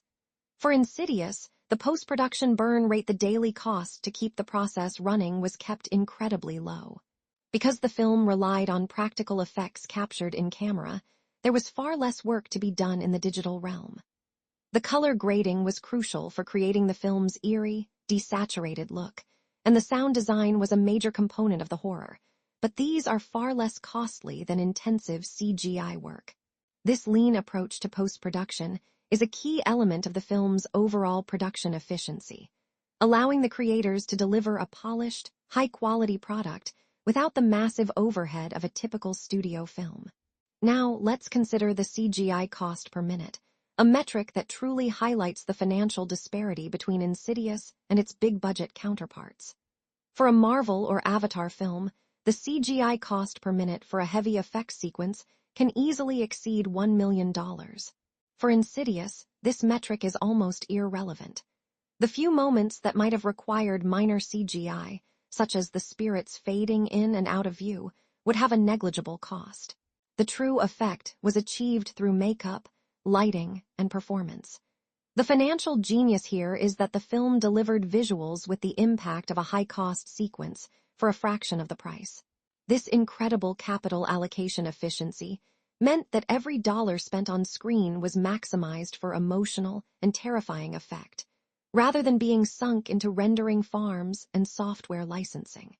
For Insidious, the post-production burn rate, the daily cost to keep the process running, was kept incredibly low. Because the film relied on practical effects captured in camera, there was far less work to be done in the digital realm. The color grading was crucial for creating the film's eerie, desaturated look, and the sound design was a major component of the horror, but these are far less costly than intensive CGI work. This lean approach to post-production is a key element of the film's overall production efficiency, allowing the creators to deliver a polished, high-quality product without the massive overhead of a typical studio film. Now, let's consider the CGI cost per minute, a metric that truly highlights the financial disparity between Insidious and its big-budget counterparts. For a Marvel or Avatar film, the CGI cost per minute for a heavy effects sequence can easily exceed $1 million. For Insidious, this metric is almost irrelevant. The few moments that might have required minor CGI, such as the spirits fading in and out of view, would have a negligible cost. The true effect was achieved through makeup, lighting, and performance. The financial genius here is that the film delivered visuals with the impact of a high-cost sequence for a fraction of the price. This incredible capital allocation efficiency meant that every dollar spent on screen was maximized for emotional and terrifying effect, rather than being sunk into rendering farms and software licensing.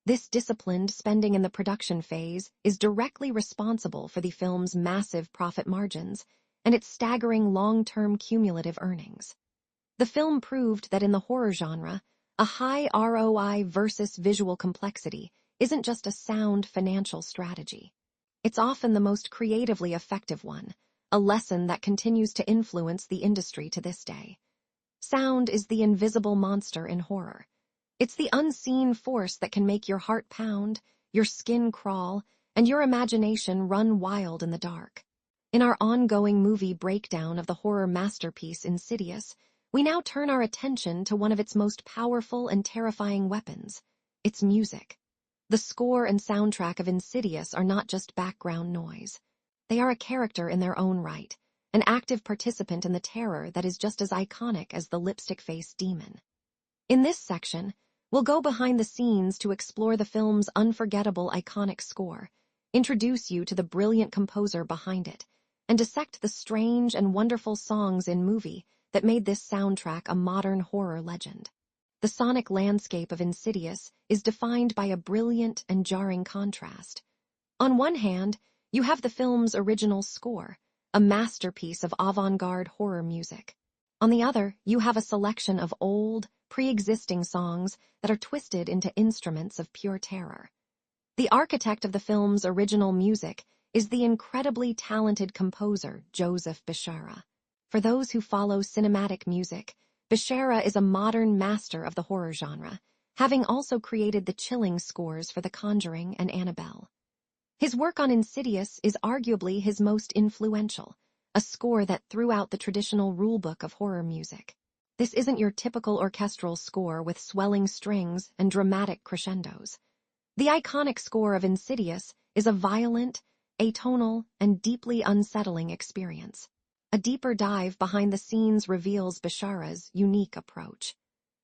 This disciplined spending in the production phase is directly responsible for the film's massive profit margins and its staggering long-term cumulative earnings. The film proved that in the horror genre, a high ROI versus visual complexity isn't just a sound financial strategy. It's often the most creatively effective one, a lesson that continues to influence the industry to this day. Sound is the invisible monster in horror. It's the unseen force that can make your heart pound, your skin crawl, and your imagination run wild in the dark. In our ongoing movie breakdown of the horror masterpiece Insidious, we now turn our attention to one of its most powerful and terrifying weapons, its music. The score and soundtrack of Insidious are not just background noise. They are a character in their own right, an active participant in the terror that is just as iconic as the lipstick-faced demon. In this section, we'll go behind the scenes to explore the film's unforgettable iconic score, introduce you to the brilliant composer behind it, and dissect the strange and wonderful songs in movie that made this soundtrack a modern horror legend. The sonic landscape of Insidious is defined by a brilliant and jarring contrast. On one hand, you have the film's original score, a masterpiece of avant-garde horror music. On the other, you have a selection of old, pre-existing songs that are twisted into instruments of pure terror. The architect of the film's original music is the incredibly talented composer Joseph Bishara. For those who follow cinematic music, Bishara is a modern master of the horror genre, having also created the chilling scores for The Conjuring and Annabelle. His work on Insidious is arguably his most influential, a score that threw out the traditional rulebook of horror music. This isn't your typical orchestral score with swelling strings and dramatic crescendos. The iconic score of Insidious is a violent, atonal, and deeply unsettling experience. A deeper dive behind the scenes reveals Bishara's unique approach.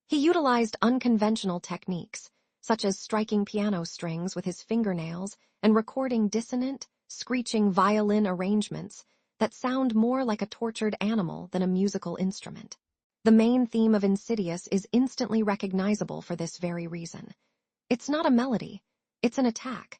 He utilized unconventional techniques, such as striking piano strings with his fingernails and recording dissonant, screeching violin arrangements that sound more like a tortured animal than a musical instrument. The main theme of Insidious is instantly recognizable for this very reason. It's not a melody, it's an attack.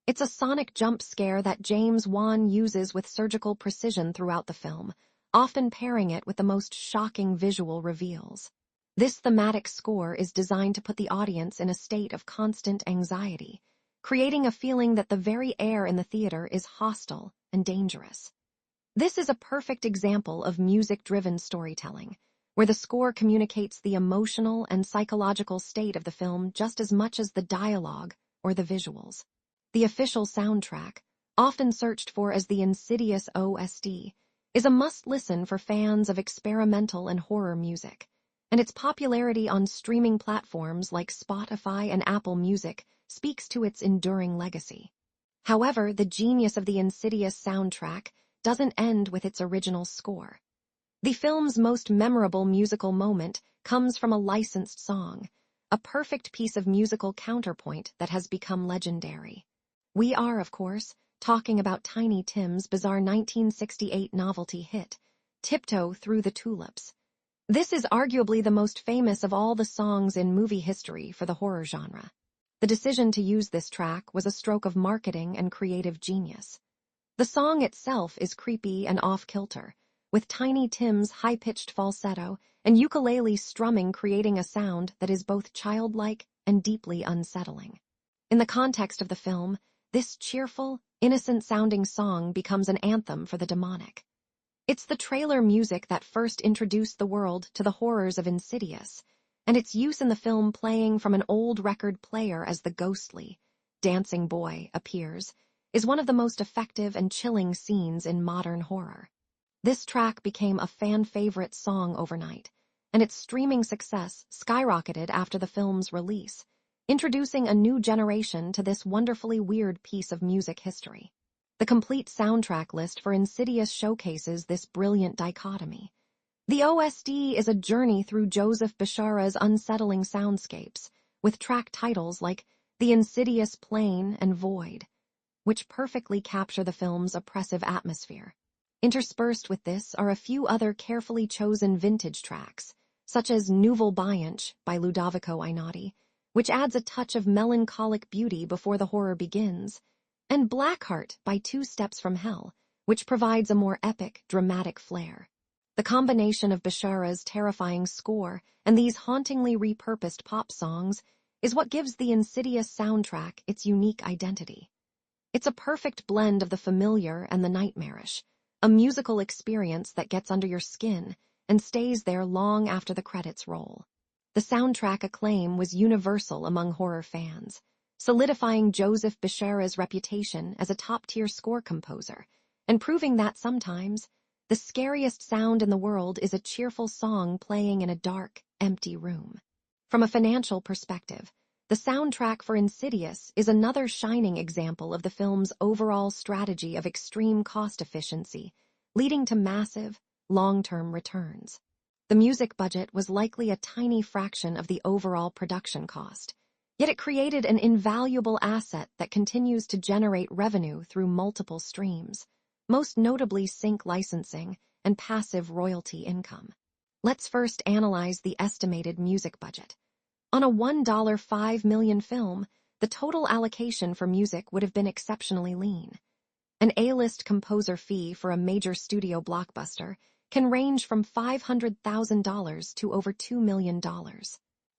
It's a sonic jump scare that James Wan uses with surgical precision throughout the film, often pairing it with the most shocking visual reveals. This thematic score is designed to put the audience in a state of constant anxiety, creating a feeling that the very air in the theater is hostile and dangerous. This is a perfect example of music-driven storytelling, where the score communicates the emotional and psychological state of the film just as much as the dialogue or the visuals. The official soundtrack, often searched for as the Insidious OST, is a must-listen for fans of experimental and horror music, and its popularity on streaming platforms like Spotify and Apple Music speaks to its enduring legacy. However, the genius of the Insidious soundtrack doesn't end with its original score. The film's most memorable musical moment comes from a licensed song, a perfect piece of musical counterpoint that has become legendary. We are, of course, talking about Tiny Tim's bizarre 1968 novelty hit, Tiptoe Through the Tulips. This is arguably the most famous of all the songs in movie history for the horror genre. The decision to use this track was a stroke of marketing and creative genius. The song itself is creepy and off-kilter, with Tiny Tim's high-pitched falsetto and ukulele strumming creating a sound that is both childlike and deeply unsettling. In the context of the film, this cheerful, innocent-sounding song becomes an anthem for the demonic. It's the trailer music that first introduced the world to the horrors of Insidious, and its use in the film playing from an old record player as the ghostly, dancing boy appears, is one of the most effective and chilling scenes in modern horror. This track became a fan-favorite song overnight, and its streaming success skyrocketed after the film's release, introducing a new generation to this wonderfully weird piece of music history. The complete soundtrack list for Insidious showcases this brilliant dichotomy. The OST is a journey through Joseph Bishara's unsettling soundscapes, with track titles like The Insidious Plane and Void, which perfectly capture the film's oppressive atmosphere. Interspersed with this are a few other carefully chosen vintage tracks, such as Nouvel Voyage by Ludovico Einaudi, which adds a touch of melancholic beauty before the horror begins, and Blackheart by Two Steps from Hell, which provides a more epic, dramatic flair. The combination of Bishara's terrifying score and these hauntingly repurposed pop songs is what gives the Insidious soundtrack its unique identity. It's a perfect blend of the familiar and the nightmarish, a musical experience that gets under your skin and stays there long after the credits roll. The soundtrack acclaim was universal among horror fans, solidifying Joseph Bishara's reputation as a top-tier score composer, and proving that sometimes, the scariest sound in the world is a cheerful song playing in a dark, empty room. From a financial perspective, the soundtrack for Insidious is another shining example of the film's overall strategy of extreme cost efficiency, leading to massive, long-term returns. The music budget was likely a tiny fraction of the overall production cost, yet it created an invaluable asset that continues to generate revenue through multiple streams, most notably sync licensing and passive royalty income. Let's first analyze the estimated music budget. On a $1.5 million film, the total allocation for music would have been exceptionally lean. An A-list composer fee for a major studio blockbuster can range from $500,000 to over $2 million.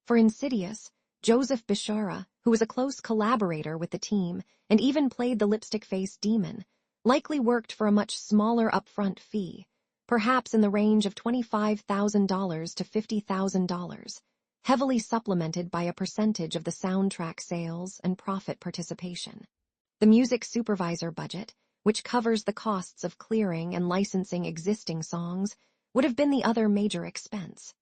For Insidious, Joseph Bishara, who was a close collaborator with the team and even played the lipstick-faced demon, likely worked for a much smaller upfront fee, perhaps in the range of $25,000 to $50,000, heavily supplemented by a percentage of the soundtrack sales and profit participation. The music supervisor budget, which covers the costs of clearing and licensing existing songs, would have been the other major expense.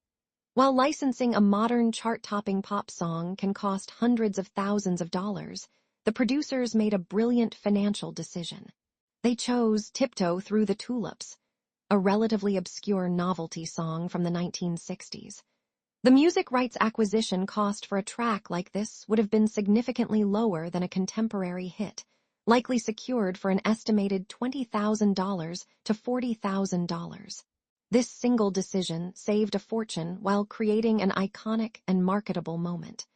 While licensing a modern chart-topping pop song can cost hundreds of thousands of dollars, the producers made a brilliant financial decision. They chose Tiptoe Through the Tulips, a relatively obscure novelty song from the 1960s. The music rights acquisition cost for a track like this would have been significantly lower than a contemporary hit, likely secured for an estimated $20,000 to $40,000. This single decision saved a fortune while creating an iconic and marketable moment.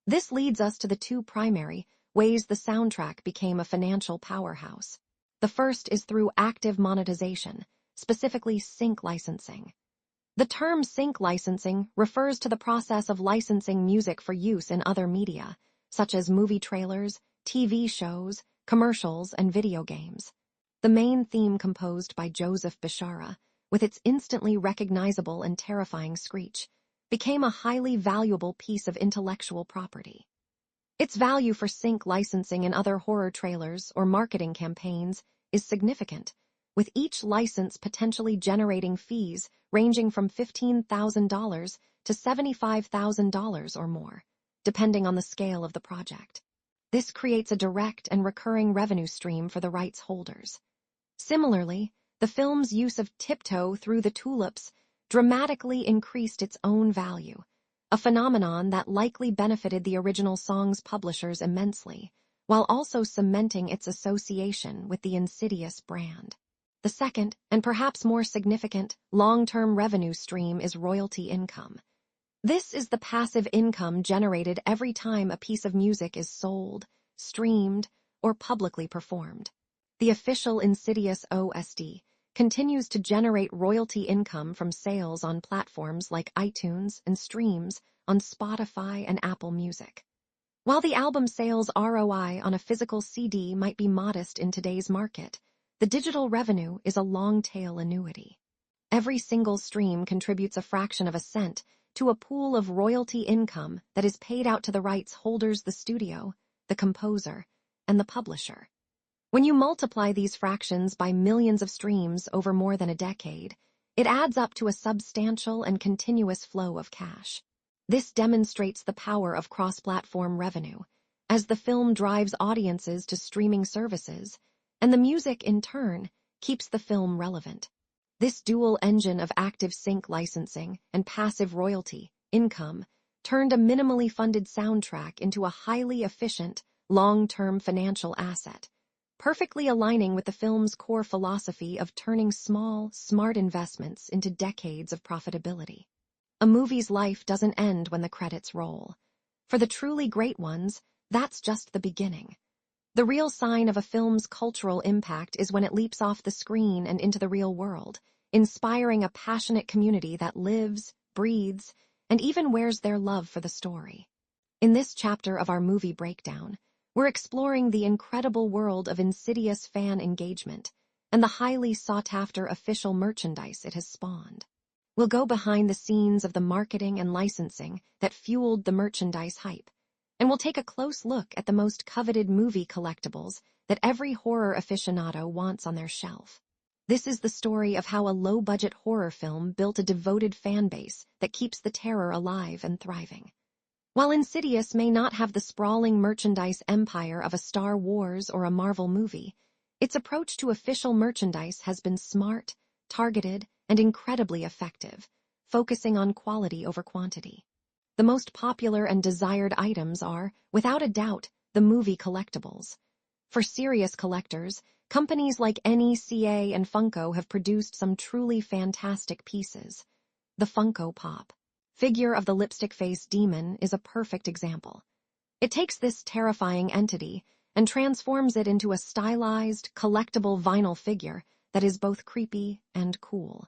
This leads us to the two primary ways the soundtrack became a financial powerhouse. The first is through active monetization, specifically sync licensing. The term sync licensing refers to the process of licensing music for use in other media, such as movie trailers, TV shows, commercials, and video games. The main theme composed by Joseph Bishara, with its instantly recognizable and terrifying screech, became a highly valuable piece of intellectual property. Its value for sync licensing in other horror trailers or marketing campaigns is significant, with each license potentially generating fees ranging from $15,000 to $75,000 or more, depending on the scale of the project. This creates a direct and recurring revenue stream for the rights holders. Similarly, the film's use of Tiptoe Through the Tulips dramatically increased its own value, a phenomenon that likely benefited the original song's publishers immensely, while also cementing its association with the Insidious brand. The second, and perhaps more significant, long-term revenue stream is royalty income. This is the passive income generated every time a piece of music is sold, streamed, or publicly performed. The official Insidious OST continues to generate royalty income from sales on platforms like iTunes and streams on Spotify and Apple Music. While the album sales ROI on a physical CD might be modest in today's market, the digital revenue is a long-tail annuity. Every single stream contributes a fraction of a cent to a pool of royalty income that is paid out to the rights holders, the studio, the composer, and the publisher. When you multiply these fractions by millions of streams over more than a decade, it adds up to a substantial and continuous flow of cash. This demonstrates the power of cross-platform revenue, as the film drives audiences to streaming services, and the music, in turn, keeps the film relevant. This dual engine of active sync licensing and passive royalty income turned a minimally funded soundtrack into a highly efficient, long-term financial asset, perfectly aligning with the film's core philosophy of turning small, smart investments into decades of profitability. A movie's life doesn't end when the credits roll. For the truly great ones, that's just the beginning. The real sign of a film's cultural impact is when it leaps off the screen and into the real world, inspiring a passionate community that lives, breathes, and even wears their love for the story. In this chapter of our movie breakdown, we're exploring the incredible world of Insidious fan engagement and the highly sought-after official merchandise it has spawned. We'll go behind the scenes of the marketing and licensing that fueled the merchandise hype, and we'll take a close look at the most coveted movie collectibles that every horror aficionado wants on their shelf. This is the story of how a low-budget horror film built a devoted fan base that keeps the terror alive and thriving. While Insidious may not have the sprawling merchandise empire of a Star Wars or a Marvel movie, its approach to official merchandise has been smart, targeted, and incredibly effective, focusing on quality over quantity. The most popular and desired items are, without a doubt, the movie collectibles. For serious collectors, companies like NECA and Funko have produced some truly fantastic pieces. The Funko Pop figure of the lipstick-faced demon is a perfect example. It takes this terrifying entity and transforms it into a stylized, collectible vinyl figure that is both creepy and cool.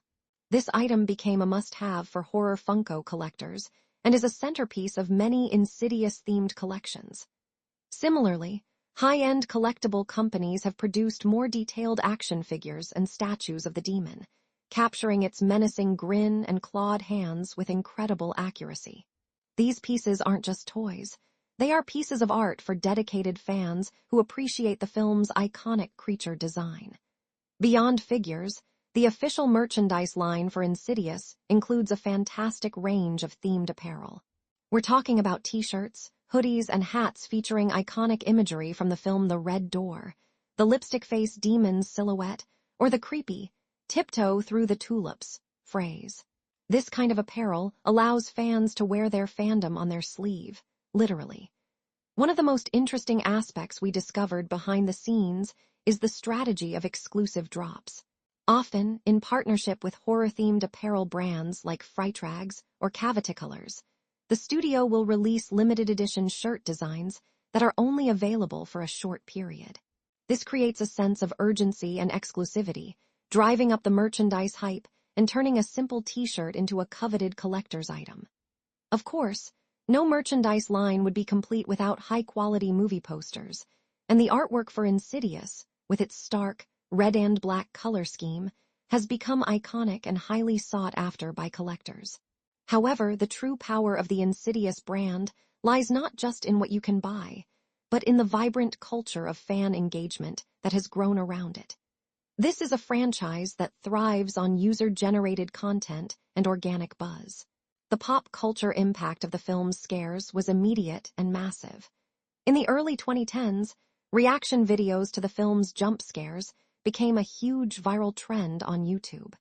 This item became a must-have for horror Funko collectors and is a centerpiece of many Insidious-themed collections. Similarly, high-end collectible companies have produced more detailed action figures and statues of the demon, capturing its menacing grin and clawed hands with incredible accuracy. These pieces aren't just toys. They are pieces of art for dedicated fans who appreciate the film's iconic creature design. Beyond figures, the official merchandise line for Insidious includes a fantastic range of themed apparel. We're talking about t-shirts, hoodies, and hats featuring iconic imagery from the film The Red Door, the lipstick-faced demon's silhouette, or the creepy, tiptoe through the tulips phrase. This kind of apparel allows fans to wear their fandom on their sleeve, literally. One of the most interesting aspects we discovered behind the scenes is the strategy of exclusive drops. Often, in partnership with horror-themed apparel brands like Frightrags or Caviticolors, the studio will release limited-edition shirt designs that are only available for a short period. This creates a sense of urgency and exclusivity, driving up the merchandise hype and turning a simple t-shirt into a coveted collector's item. Of course, no merchandise line would be complete without high-quality movie posters, and the artwork for Insidious, with its stark, red and black color scheme, has become iconic and highly sought after by collectors. However, the true power of the Insidious brand lies not just in what you can buy, but in the vibrant culture of fan engagement that has grown around it. This is a franchise that thrives on user-generated content and organic buzz. The pop culture impact of the film's scares was immediate and massive. In the early 2010s, reaction videos to the film's jump scares became a huge viral trend on YouTube.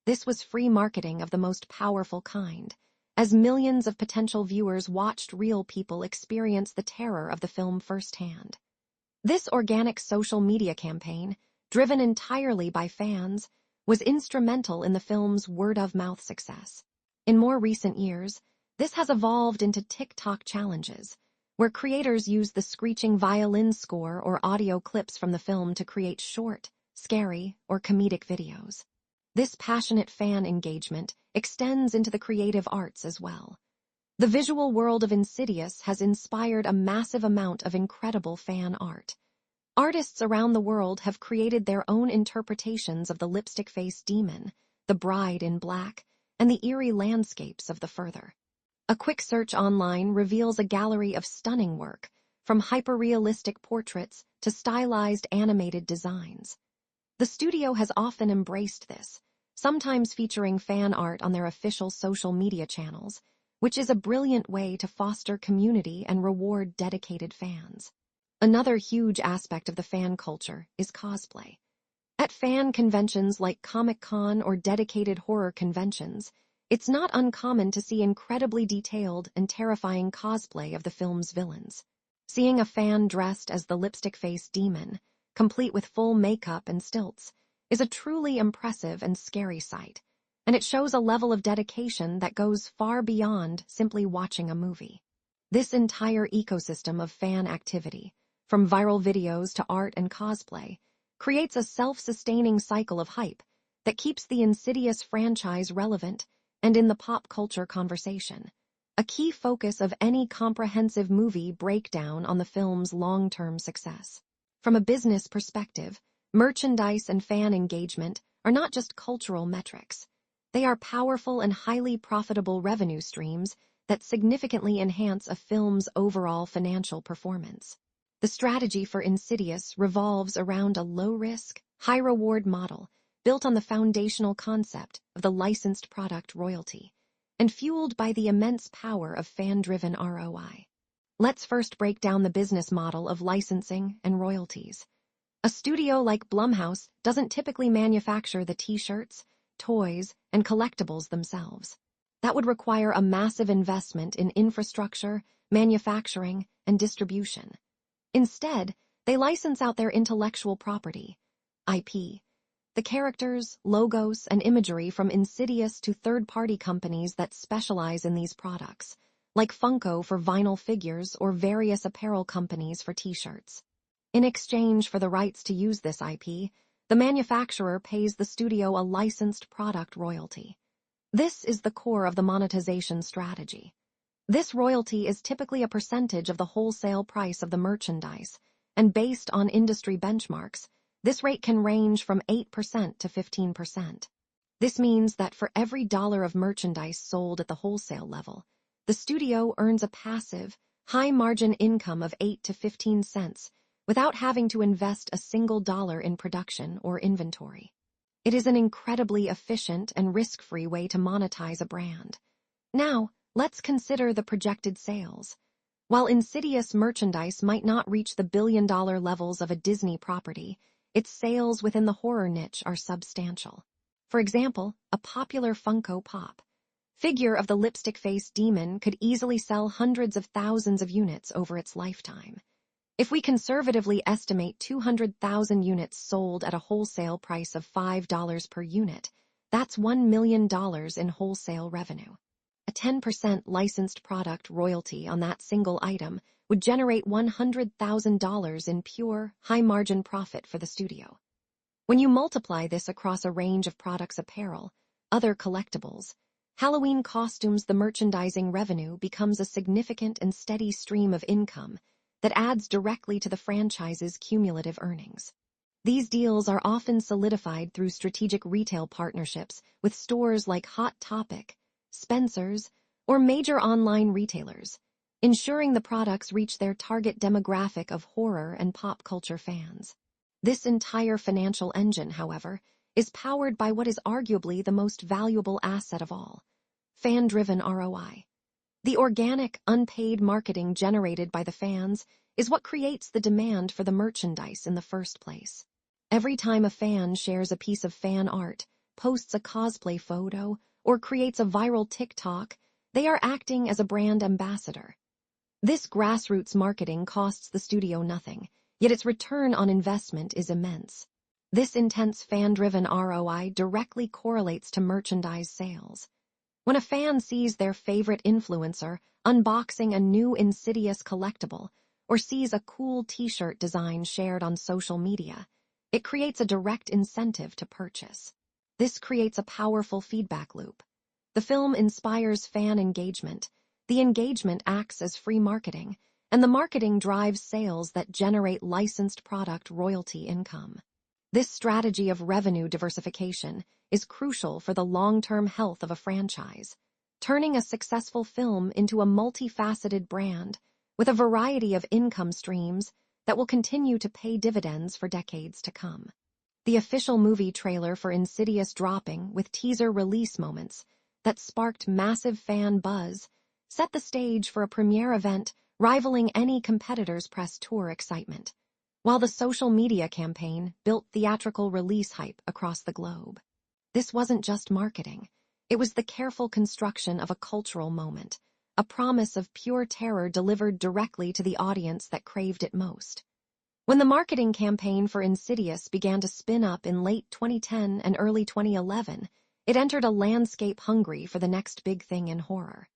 This was free marketing of the most powerful kind, as millions of potential viewers watched real people experience the terror of the film firsthand. This organic social media campaign, driven entirely by fans, was instrumental in the film's word-of-mouth success. In more recent years, this has evolved into TikTok challenges, where creators use the screeching violin score or audio clips from the film to create short, scary, or comedic videos. This passionate fan engagement extends into the creative arts as well. The visual world of Insidious has inspired a massive amount of incredible fan art. Artists around the world have created their own interpretations of the lipstick-faced demon, the bride in black, and the eerie landscapes of the further. A quick search online reveals a gallery of stunning work, from hyper-realistic portraits to stylized animated designs. The studio has often embraced this, sometimes featuring fan art on their official social media channels, which is a brilliant way to foster community and reward dedicated fans. Another huge aspect of the fan culture is cosplay. At fan conventions like Comic-Con or dedicated horror conventions, it's not uncommon to see incredibly detailed and terrifying cosplay of the film's villains. Seeing a fan dressed as the lipstick-faced demon, complete with full makeup and stilts, is a truly impressive and scary sight, and it shows a level of dedication that goes far beyond simply watching a movie. This entire ecosystem of fan activity, from viral videos to art and cosplay, creates a self-sustaining cycle of hype that keeps the Insidious franchise relevant and in the pop culture conversation, a key focus of any comprehensive movie breakdown on the film's long-term success. From a business perspective, merchandise and fan engagement are not just cultural metrics. They are powerful and highly profitable revenue streams that significantly enhance a film's overall financial performance. The strategy for Insidious revolves around a low-risk, high-reward model built on the foundational concept of the licensed product royalty, and fueled by the immense power of fan-driven ROI. Let's first break down the business model of licensing and royalties. A studio like Blumhouse doesn't typically manufacture the t-shirts, toys, and collectibles themselves. That would require a massive investment in infrastructure, manufacturing, and distribution. Instead, they license out their intellectual property, IP, the characters, logos, and imagery from Insidious to third-party companies that specialize in these products, like Funko for vinyl figures or various apparel companies for t-shirts. In exchange for the rights to use this IP, the manufacturer pays the studio a licensed product royalty. This is the core of the monetization strategy. This royalty is typically a percentage of the wholesale price of the merchandise, and based on industry benchmarks, this rate can range from 8% to 15%. This means that for every dollar of merchandise sold at the wholesale level, the studio earns a passive, high-margin income of 8 to 15 cents without having to invest a single dollar in production or inventory. It is an incredibly efficient and risk-free way to monetize a brand. Now, let's consider the projected sales. While Insidious merchandise might not reach the billion-dollar levels of a Disney property, its sales within the horror niche are substantial. For example, a popular Funko Pop, figure of the lipstick-faced demon could easily sell hundreds of thousands of units over its lifetime. If we conservatively estimate 200,000 units sold at a wholesale price of $5 per unit, that's $1 million in wholesale revenue. A 10% licensed product royalty on that single item would generate $100,000 in pure, high-margin profit for the studio. When you multiply this across a range of products, apparel, other collectibles, Halloween costumes, the merchandising revenue becomes a significant and steady stream of income that adds directly to the franchise's cumulative earnings. These deals are often solidified through strategic retail partnerships with stores like Hot Topic, Spencer's, or major online retailers, ensuring the products reach their target demographic of horror and pop culture fans. This entire financial engine, however, is powered by what is arguably the most valuable asset of all: fan-driven ROI. The organic, unpaid marketing generated by the fans is what creates the demand for the merchandise in the first place. Every time a fan shares a piece of fan art, posts a cosplay photo, or creates a viral TikTok, they are acting as a brand ambassador. This grassroots marketing costs the studio nothing, yet its return on investment is immense. This intense fan-driven ROI directly correlates to merchandise sales. When a fan sees their favorite influencer unboxing a new Insidious collectible or sees a cool t-shirt design shared on social media, it creates a direct incentive to purchase. This creates a powerful feedback loop. The film inspires fan engagement, the engagement acts as free marketing, and the marketing drives sales that generate licensed product royalty income. This strategy of revenue diversification is crucial for the long-term health of a franchise, turning a successful film into a multifaceted brand with a variety of income streams that will continue to pay dividends for decades to come. The official movie trailer for Insidious dropping with teaser release moments that sparked massive fan buzz set the stage for a premiere event rivaling any competitor's press tour excitement, while the social media campaign built theatrical release hype across the globe. This wasn't just marketing. It was the careful construction of a cultural moment, a promise of pure terror delivered directly to the audience that craved it most. When the marketing campaign for Insidious began to spin up in late 2010 and early 2011, it entered a landscape hungry for the next big thing in horror.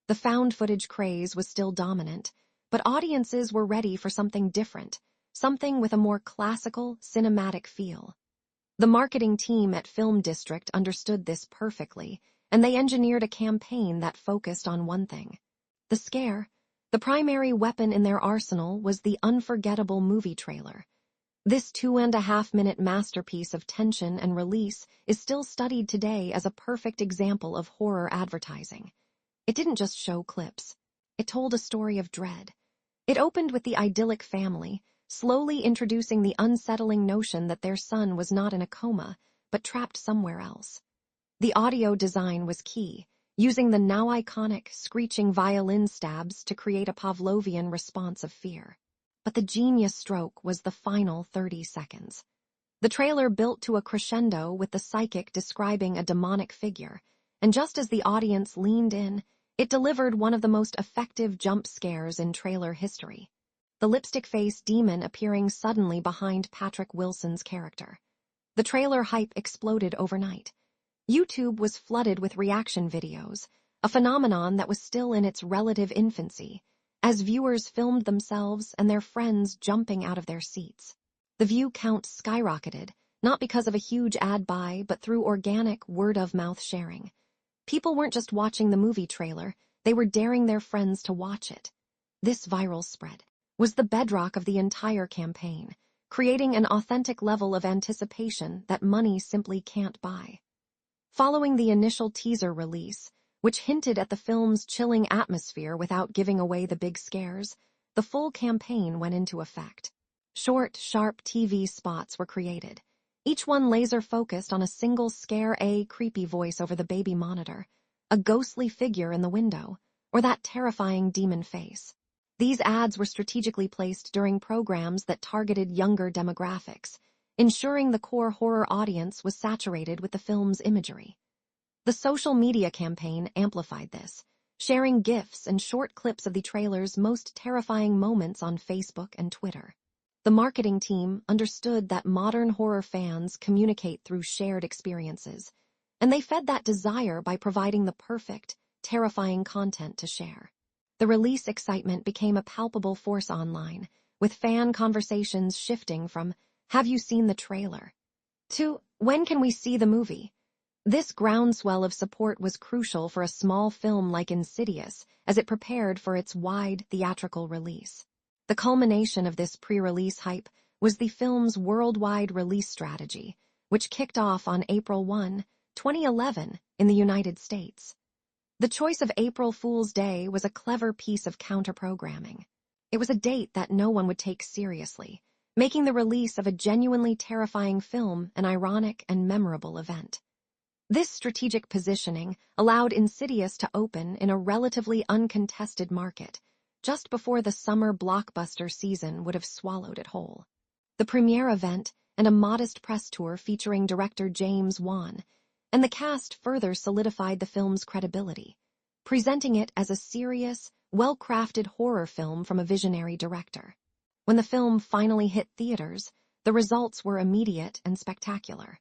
The found footage craze was still dominant, but audiences were ready for something different, something with a more classical, cinematic feel. The marketing team at Film District understood this perfectly, and they engineered a campaign that focused on one thing: the scare. The primary weapon in their arsenal was the unforgettable movie trailer. This 2.5-minute masterpiece of tension and release is still studied today as a perfect example of horror advertising. It didn't just show clips. It told a story of dread. It opened with the idyllic family, slowly introducing the unsettling notion that their son was not in a coma, but trapped somewhere else. The audio design was key, using the now iconic, screeching violin stabs to create a Pavlovian response of fear. But the genius stroke was the final 30 seconds. The trailer built to a crescendo with the psychic describing a demonic figure, and just as the audience leaned in, it delivered one of the most effective jump scares in trailer history: the lipstick-faced demon appearing suddenly behind Patrick Wilson's character. The trailer hype exploded overnight. YouTube was flooded with reaction videos, a phenomenon that was still in its relative infancy, as viewers filmed themselves and their friends jumping out of their seats. The view count skyrocketed, not because of a huge ad buy, but through organic word-of-mouth sharing. People weren't just watching the movie trailer, they were daring their friends to watch it. This viral spread was the bedrock of the entire campaign, creating an authentic level of anticipation that money simply can't buy. Following the initial teaser release, which hinted at the film's chilling atmosphere without giving away the big scares, the full campaign went into effect. Short, sharp TV spots were created, each one laser-focused on a single scare: a creepy voice over the baby monitor, a ghostly figure in the window, or that terrifying demon face. These ads were strategically placed during programs that targeted younger demographics, ensuring the core horror audience was saturated with the film's imagery. The social media campaign amplified this, sharing GIFs and short clips of the trailer's most terrifying moments on Facebook and Twitter. The marketing team understood that modern horror fans communicate through shared experiences, and they fed that desire by providing the perfect, terrifying content to share. The release excitement became a palpable force online, with fan conversations shifting from, "Have you seen the trailer?" to, "When can we see the movie?" This groundswell of support was crucial for a small film like Insidious as it prepared for its wide theatrical release. The culmination of this pre-release hype was the film's worldwide release strategy, which kicked off on April 1, 2011, in the United States. The choice of April Fool's Day was a clever piece of counter-programming. It was a date that no one would take seriously, making the release of a genuinely terrifying film an ironic and memorable event. This strategic positioning allowed Insidious to open in a relatively uncontested market, just before the summer blockbuster season would have swallowed it whole. The premiere event and a modest press tour featuring director James Wan and the cast further solidified the film's credibility, presenting it as a serious, well-crafted horror film from a visionary director. When the film finally hit theaters, the results were immediate and spectacular.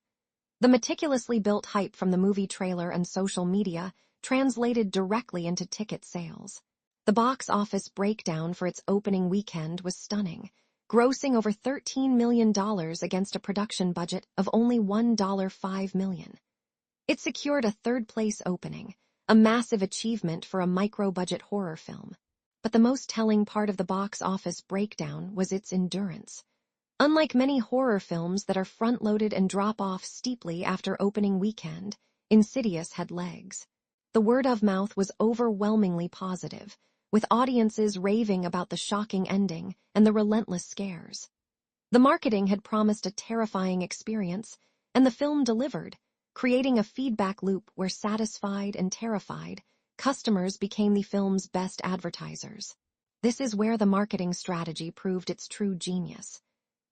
The meticulously built hype from the movie trailer and social media translated directly into ticket sales. The box office breakdown for its opening weekend was stunning, grossing over $13 million against a production budget of only $1.5 million. It secured a third-place opening, a massive achievement for a micro-budget horror film. But the most telling part of the box office breakdown was its endurance. Unlike many horror films that are front-loaded and drop off steeply after opening weekend, Insidious had legs. The word of mouth was overwhelmingly positive, with audiences raving about the shocking ending and the relentless scares. The marketing had promised a terrifying experience, and the film delivered, creating a feedback loop where satisfied and terrified, customers became the film's best advertisers. This is where the marketing strategy proved its true genius.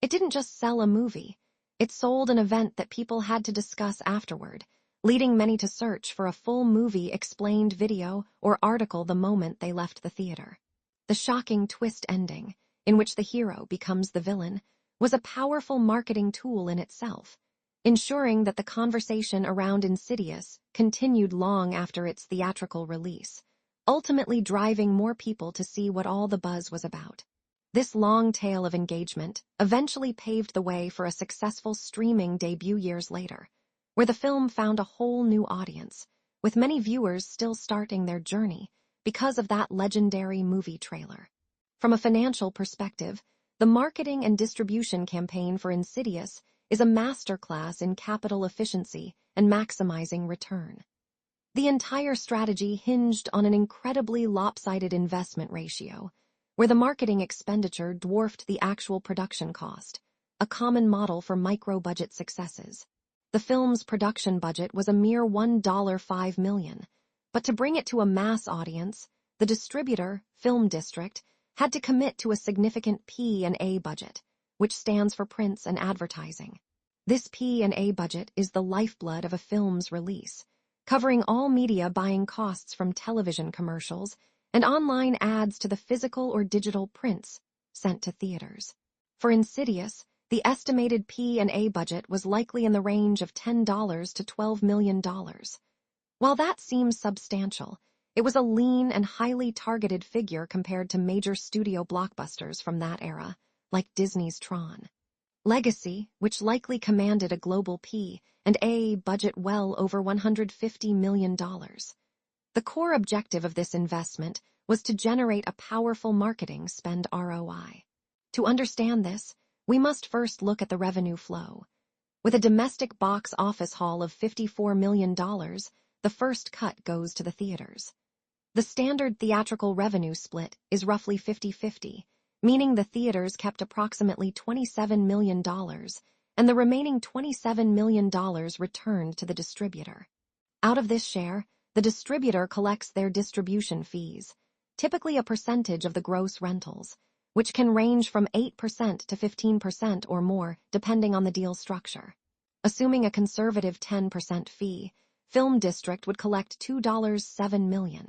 It didn't just sell a movie, it sold an event that people had to discuss afterward, leading many to search for a full movie explained video or article the moment they left the theater. The shocking twist ending, in which the hero becomes the villain, was a powerful marketing tool in itself, ensuring that the conversation around Insidious continued long after its theatrical release, ultimately driving more people to see what all the buzz was about. This long tail of engagement eventually paved the way for a successful streaming debut years later, where the film found a whole new audience, with many viewers still starting their journey because of that legendary movie trailer. From a financial perspective, the marketing and distribution campaign for Insidious is a masterclass in capital efficiency and maximizing return. The entire strategy hinged on an incredibly lopsided investment ratio, where the marketing expenditure dwarfed the actual production cost, a common model for micro-budget successes. The film's production budget was a mere $1.5 million, but to bring it to a mass audience, the distributor, Film District, had to commit to a significant P&A budget, which stands for prints and advertising. This P&A budget is the lifeblood of a film's release, covering all media buying costs from television commercials and online ads to the physical or digital prints sent to theaters. For Insidious, the estimated P&A budget was likely in the range of $10 to $12 million. While that seems substantial, it was a lean and highly targeted figure compared to major studio blockbusters from that era, like Disney's Tron. Legacy, which likely commanded a global P&A budget well over $150 million. The core objective of this investment was to generate a powerful marketing spend ROI. To understand this, we must first look at the revenue flow. With a domestic box office haul of $54 million, the first cut goes to the theaters. The standard theatrical revenue split is roughly 50-50, meaning the theaters kept approximately $27 million, and the remaining $27 million returned to the distributor. Out of this share, the distributor collects their distribution fees, typically a percentage of the gross rentals, which can range from 8% to 15% or more depending on the deal structure. Assuming a conservative 10% fee, film district would collect $2.7 million.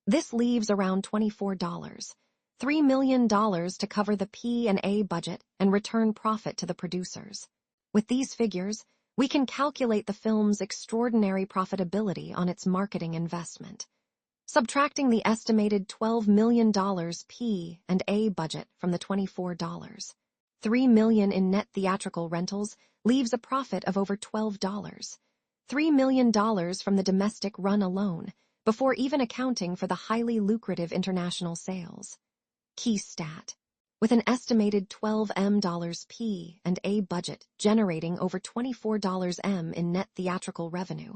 This leaves around $24, $3 million to cover the P&A budget and return profit to the producers. With these figures, we can calculate the film's extraordinary profitability on its marketing investment. Subtracting the estimated $12 million P&A budget from the $24, $3 million in net theatrical rentals leaves a profit of over $12, $3 million from the domestic run alone, before even accounting for the highly lucrative international sales. Key stat. With an estimated $12 million P&A budget generating over $24 million in net theatrical revenue,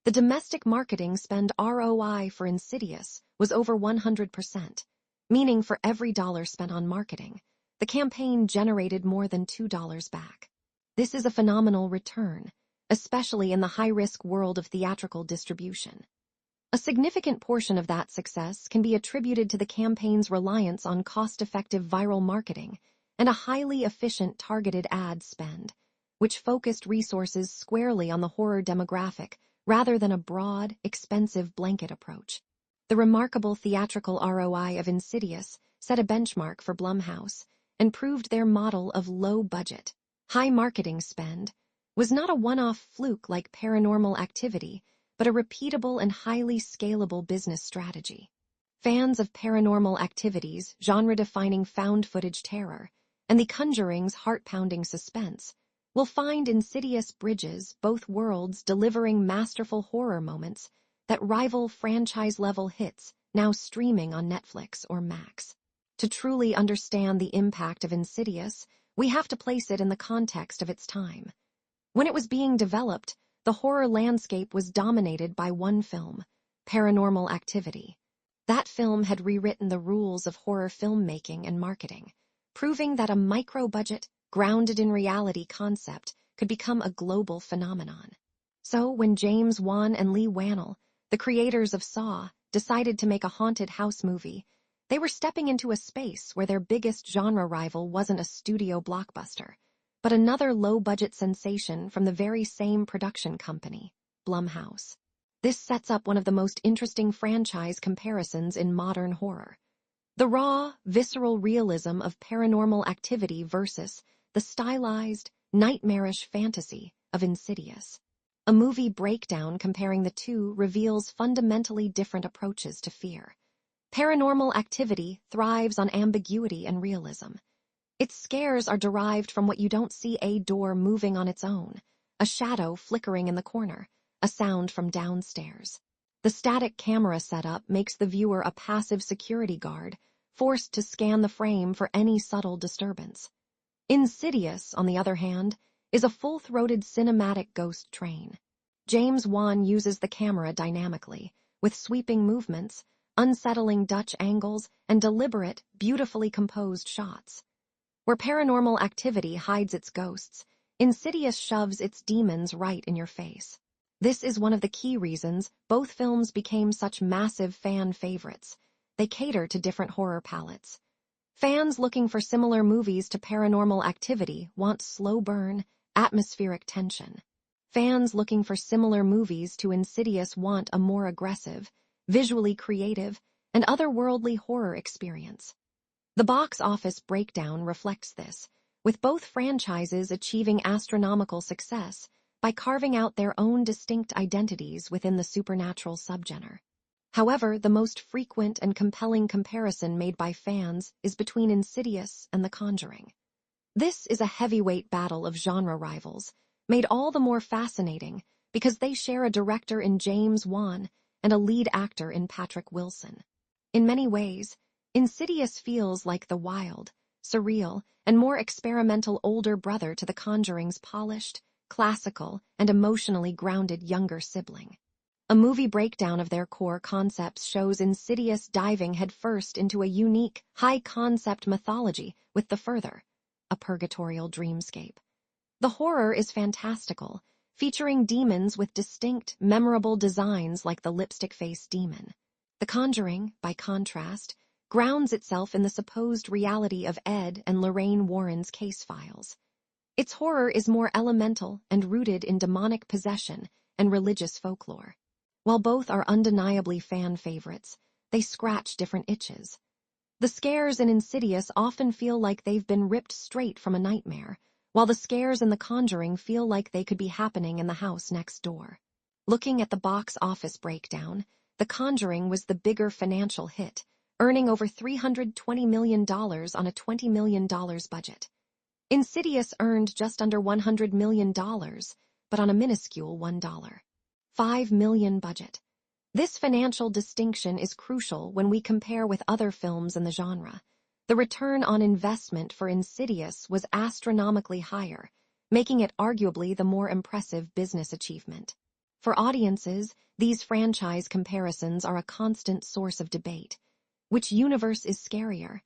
the domestic marketing spend ROI for Insidious was over 100%, meaning for every dollar spent on marketing, the campaign generated more than $2 back. This is a phenomenal return, especially in the high-risk world of theatrical distribution. A significant portion of that success can be attributed to the campaign's reliance on cost-effective viral marketing and a highly efficient targeted ad spend, which focused resources squarely on the horror demographic rather than a broad, expensive blanket approach. The remarkable theatrical ROI of Insidious set a benchmark for Blumhouse and proved their model of low-budget, high marketing spend was not a one-off fluke like Paranormal Activity, but a repeatable and highly scalable business strategy. Fans of Paranormal Activity's genre-defining found-footage terror and The Conjuring's heart-pounding suspense will find Insidious bridges both worlds, delivering masterful horror moments that rival franchise-level hits now streaming on Netflix or Max. To truly understand the impact of Insidious, we have to place it in the context of its time. When it was being developed, the horror landscape was dominated by one film, Paranormal Activity. That film had rewritten the rules of horror filmmaking and marketing, proving that a micro-budget, grounded in reality concept could become a global phenomenon. So when James Wan and Leigh Whannell, the creators of Saw, decided to make a haunted house movie, they were stepping into a space where their biggest genre rival wasn't a studio blockbuster, but another low-budget sensation from the very same production company, Blumhouse. This sets up one of the most interesting franchise comparisons in modern horror. The raw, visceral realism of Paranormal Activity versus the stylized, nightmarish fantasy of Insidious. A movie breakdown comparing the two reveals fundamentally different approaches to fear. Paranormal Activity thrives on ambiguity and realism. Its scares are derived from what you don't see: a door moving on its own, a shadow flickering in the corner, a sound from downstairs. The static camera setup makes the viewer a passive security guard, forced to scan the frame for any subtle disturbance. Insidious, on the other hand, is a full-throated cinematic ghost train. James Wan uses the camera dynamically, with sweeping movements, unsettling Dutch angles, and deliberate, beautifully composed shots. Where Paranormal Activity hides its ghosts, Insidious shoves its demons right in your face. This is one of the key reasons both films became such massive fan favorites. They cater to different horror palettes. Fans looking for similar movies to Paranormal Activity want slow burn, atmospheric tension. Fans looking for similar movies to Insidious want a more aggressive, visually creative, and otherworldly horror experience. The box office breakdown reflects this, with both franchises achieving astronomical success by carving out their own distinct identities within the supernatural subgenre. However, the most frequent and compelling comparison made by fans is between Insidious and The Conjuring. This is a heavyweight battle of genre rivals, made all the more fascinating because they share a director in James Wan and a lead actor in Patrick Wilson. In many ways, Insidious feels like the wild, surreal, and more experimental older brother to The Conjuring's polished, classical, and emotionally grounded younger sibling. A movie breakdown of their core concepts shows Insidious diving headfirst into a unique, high-concept mythology with The Further, a purgatorial dreamscape. The horror is fantastical, featuring demons with distinct, memorable designs like the lipstick-faced demon. The Conjuring, by contrast, grounds itself in the supposed reality of Ed and Lorraine Warren's case files. Its horror is more elemental and rooted in demonic possession and religious folklore. While both are undeniably fan favorites, they scratch different itches. The scares in Insidious often feel like they've been ripped straight from a nightmare, while the scares in The Conjuring feel like they could be happening in the house next door. Looking at the box office breakdown, The Conjuring was the bigger financial hit, earning over $320 million on a $20 million budget. Insidious earned just under $100 million, but on a minuscule $1.5 million budget. This financial distinction is crucial when we compare with other films in the genre. The return on investment for Insidious was astronomically higher, making it arguably the more impressive business achievement. For audiences, these franchise comparisons are a constant source of debate. Which universe is scarier?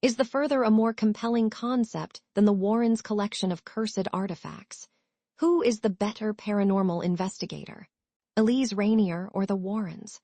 Is the Further a more compelling concept than the Warrens' collection of cursed artifacts? Who is the better paranormal investigator? Elise Rainier or the Warrens?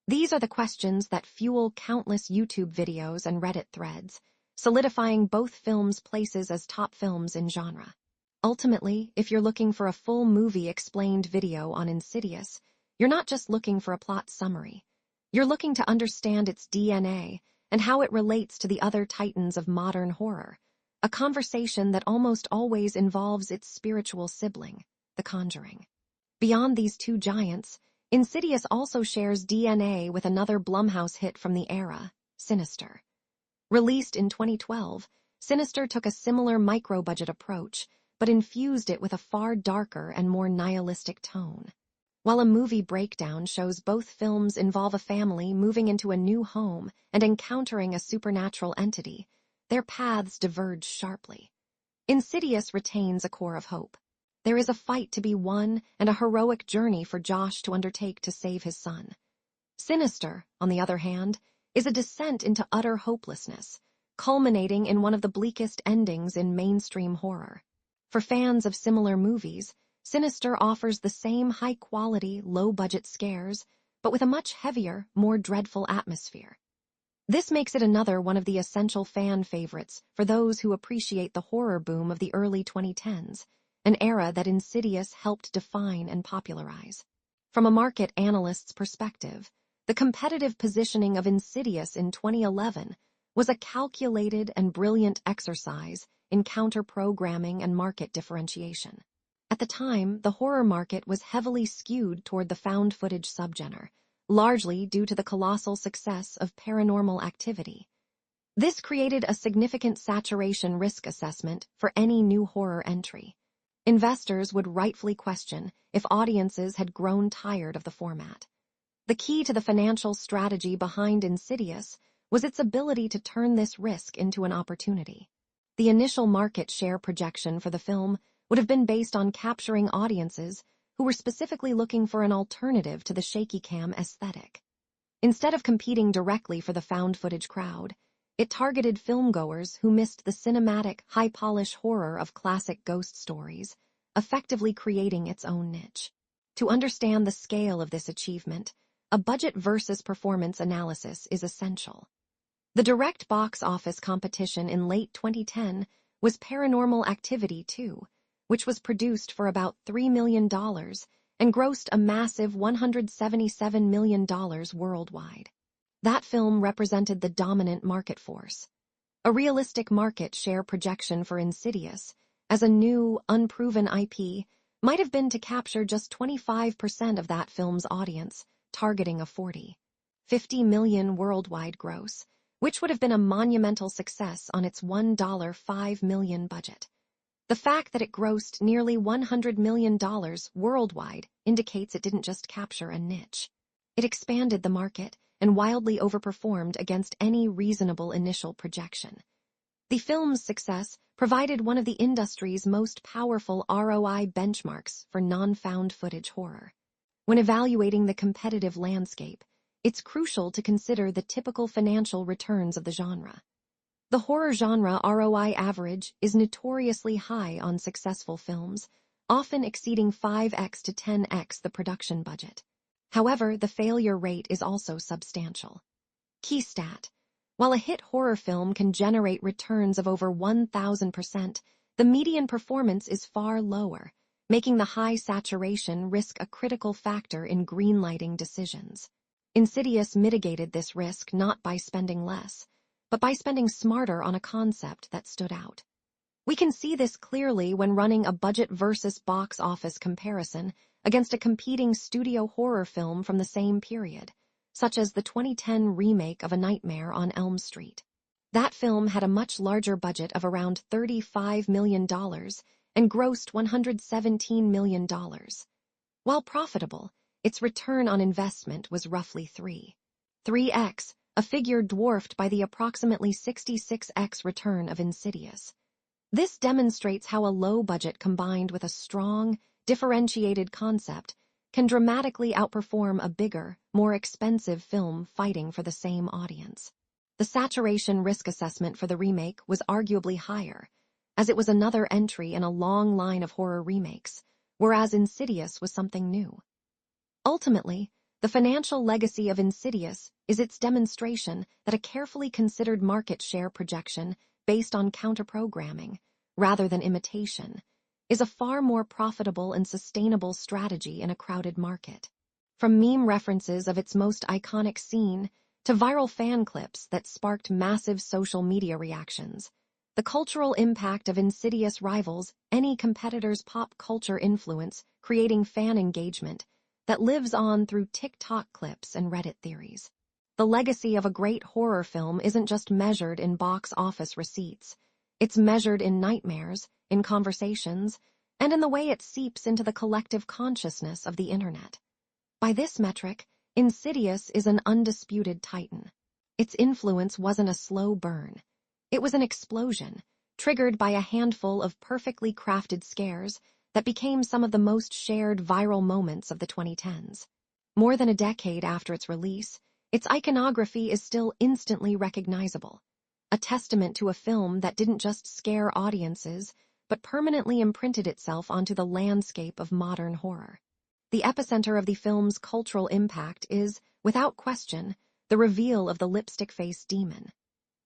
These are the questions that fuel countless YouTube videos and Reddit threads, solidifying both films' places as top films in genre. Ultimately, if you're looking for a full movie explained video on Insidious, you're not just looking for a plot summary. You're looking to understand its DNA and how it relates to the other titans of modern horror, a conversation that almost always involves its spiritual sibling, The Conjuring. Beyond these two giants, Insidious also shares DNA with another Blumhouse hit from the era, Sinister. Released in 2012, Sinister took a similar micro-budget approach, but infused it with a far darker and more nihilistic tone. While a movie breakdown shows both films involve a family moving into a new home and encountering a supernatural entity, their paths diverge sharply. Insidious retains a core of hope. There is a fight to be won and a heroic journey for Josh to undertake to save his son. Sinister, on the other hand, is a descent into utter hopelessness, culminating in one of the bleakest endings in mainstream horror. For fans of similar movies, Sinister offers the same high-quality, low-budget scares, but with a much heavier, more dreadful atmosphere. This makes it another one of the essential fan favorites for those who appreciate the horror boom of the early 2010s, an era that Insidious helped define and popularize. From a market analyst's perspective, the competitive positioning of Insidious in 2011 was a calculated and brilliant exercise in counter-programming and market differentiation. At the time, the horror market was heavily skewed toward the found-footage subgenre, largely due to the colossal success of Paranormal Activity. This created a significant saturation risk assessment for any new horror entry. Investors would rightfully question if audiences had grown tired of the format. The key to the financial strategy behind Insidious was its ability to turn this risk into an opportunity. The initial market share projection for the film would have been based on capturing audiences who were specifically looking for an alternative to the shaky cam aesthetic. Instead of competing directly for the found-footage crowd, it targeted filmgoers who missed the cinematic, high-polish horror of classic ghost stories, effectively creating its own niche. To understand the scale of this achievement, a budget versus performance analysis is essential. The direct box office competition in late 2010 was Paranormal Activity 2, which was produced for about $3 million and grossed a massive $177 million worldwide. That film represented the dominant market force. A realistic market share projection for Insidious, as a new, unproven IP, might have been to capture just 25% of that film's audience, targeting a $40–50 million worldwide gross, which would have been a monumental success on its $1.5 million budget. The fact that it grossed nearly $100 million worldwide indicates it didn't just capture a niche. It expanded the market and wildly overperformed against any reasonable initial projection. The film's success provided one of the industry's most powerful ROI benchmarks for non-found footage horror. When evaluating the competitive landscape, it's crucial to consider the typical financial returns of the genre. The horror genre ROI average is notoriously high on successful films, often exceeding 5x to 10x the production budget. However, the failure rate is also substantial. Key stat: while a hit horror film can generate returns of over 1,000%, the median performance is far lower, making the high saturation risk a critical factor in greenlighting decisions. Insidious mitigated this risk not by spending less, but by spending smarter on a concept that stood out. We can see this clearly when running a budget versus box office comparison against a competing studio horror film from the same period, such as the 2010 remake of A Nightmare on Elm Street. That film had a much larger budget of around $35 million and grossed $117 million. While profitable, its return on investment was roughly 3x, a figure dwarfed by the approximately 66x return of Insidious. This demonstrates how a low budget combined with a strong, differentiated concept can dramatically outperform a bigger, more expensive film fighting for the same audience. The saturation risk assessment for the remake was arguably higher, as it was another entry in a long line of horror remakes, whereas Insidious was something new. Ultimately, the financial legacy of Insidious is its demonstration that a carefully considered market share projection based on counterprogramming, rather than imitation, is a far more profitable and sustainable strategy in a crowded market. From meme references of its most iconic scene to viral fan clips that sparked massive social media reactions, the cultural impact of Insidious rivals any competitor's pop culture influence, creating fan engagement that lives on through TikTok clips and Reddit theories. The legacy of a great horror film isn't just measured in box office receipts. It's measured in nightmares, in conversations, and in the way it seeps into the collective consciousness of the internet. By this metric, Insidious is an undisputed titan. Its influence wasn't a slow burn. It was an explosion, triggered by a handful of perfectly crafted scares that became some of the most shared viral moments of the 2010s. More than a decade after its release, its iconography is still instantly recognizable, a testament to a film that didn't just scare audiences, but permanently imprinted itself onto the landscape of modern horror. The epicenter of the film's cultural impact is, without question, the reveal of the lipstick-faced demon.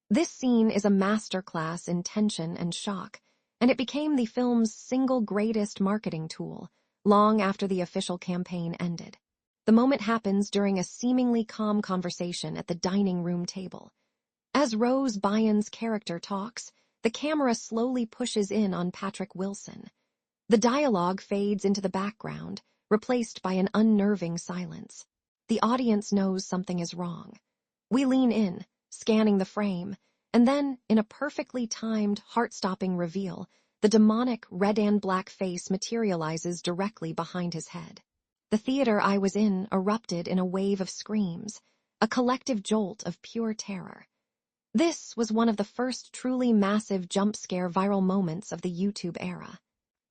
This scene is a masterclass in tension and shock, and it became the film's single greatest marketing tool, long after the official campaign ended. The moment happens during a seemingly calm conversation at the dining room table. As Rose Byrne's character talks, the camera slowly pushes in on Patrick Wilson. The dialogue fades into the background, replaced by an unnerving silence. The audience knows something is wrong. We lean in, scanning the frame, and then, in a perfectly timed, heart-stopping reveal, the demonic red and black face materializes directly behind his head. The theater I was in erupted in a wave of screams, a collective jolt of pure terror. This was one of the first truly massive jump-scare viral moments of the YouTube era.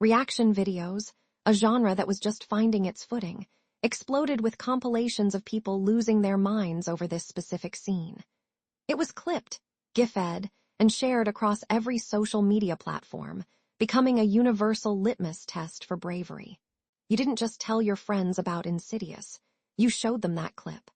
Reaction videos, a genre that was just finding its footing, exploded with compilations of people losing their minds over this specific scene. It was clipped, GIF-ed, and shared across every social media platform, becoming a universal litmus test for bravery. You didn't just tell your friends about Insidious, you showed them that clip.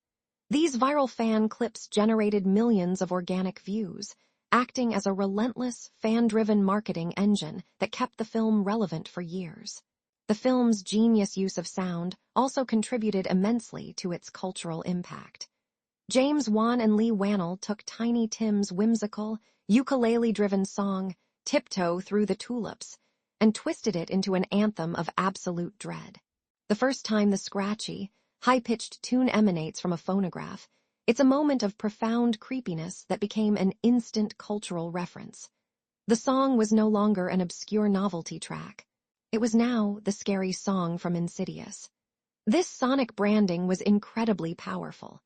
These viral fan clips generated millions of organic views, acting as a relentless, fan-driven marketing engine that kept the film relevant for years. The film's genius use of sound also contributed immensely to its cultural impact. James Wan and Lee Wannell took Tiny Tim's whimsical, ukulele-driven song, Tiptoe Through the Tulips, and twisted it into an anthem of absolute dread. The first time the scratchy, high-pitched tune emanates from a phonograph, it's a moment of profound creepiness that became an instant cultural reference. The song was no longer an obscure novelty track. It was now the scary song from Insidious. This sonic branding was incredibly powerful.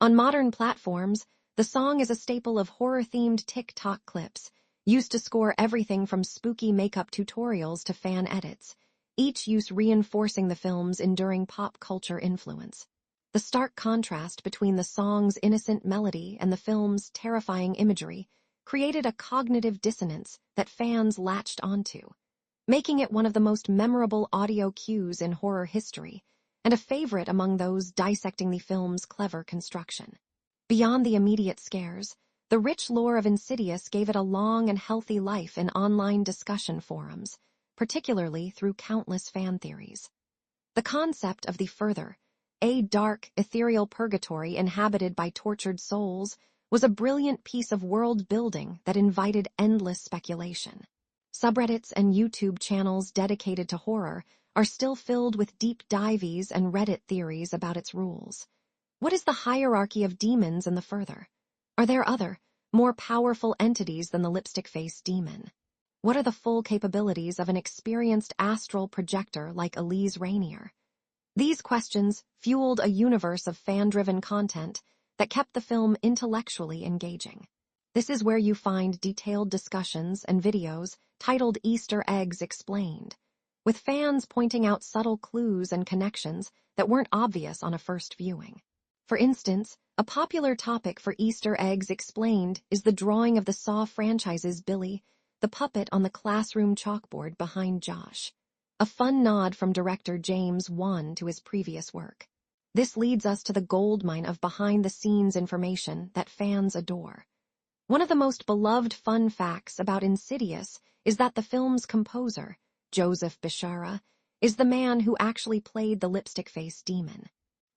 On modern platforms, the song is a staple of horror-themed TikTok clips, used to score everything from spooky makeup tutorials to fan edits, each use reinforcing the film's enduring pop culture influence. The stark contrast between the song's innocent melody and the film's terrifying imagery created a cognitive dissonance that fans latched onto, making it one of the most memorable audio cues in horror history, and a favorite among those dissecting the film's clever construction. Beyond the immediate scares, the rich lore of Insidious gave it a long and healthy life in online discussion forums, particularly through countless fan theories. The concept of the further, a dark, ethereal purgatory inhabited by tortured souls, was a brilliant piece of world-building that invited endless speculation. Subreddits and YouTube channels dedicated to horror are still filled with deep dives and Reddit theories about its rules. What is the hierarchy of demons in the further? Are there other, more powerful entities than the lipstick-faced demon? What are the full capabilities of an experienced astral projector like Elise Rainier? These questions fueled a universe of fan-driven content that kept the film intellectually engaging. This is where you find detailed discussions and videos titled Easter Eggs Explained, with fans pointing out subtle clues and connections that weren't obvious on a first viewing. For instance, a popular topic for Easter Eggs Explained is the drawing of the Saw franchise's Billy, the puppet on the classroom chalkboard behind Josh, a fun nod from director James Wan to his previous work. This leads us to the goldmine of behind-the-scenes information that fans adore. One of the most beloved fun facts about Insidious is that the film's composer, Joseph Bishara, is the man who actually played the lipstick-faced demon.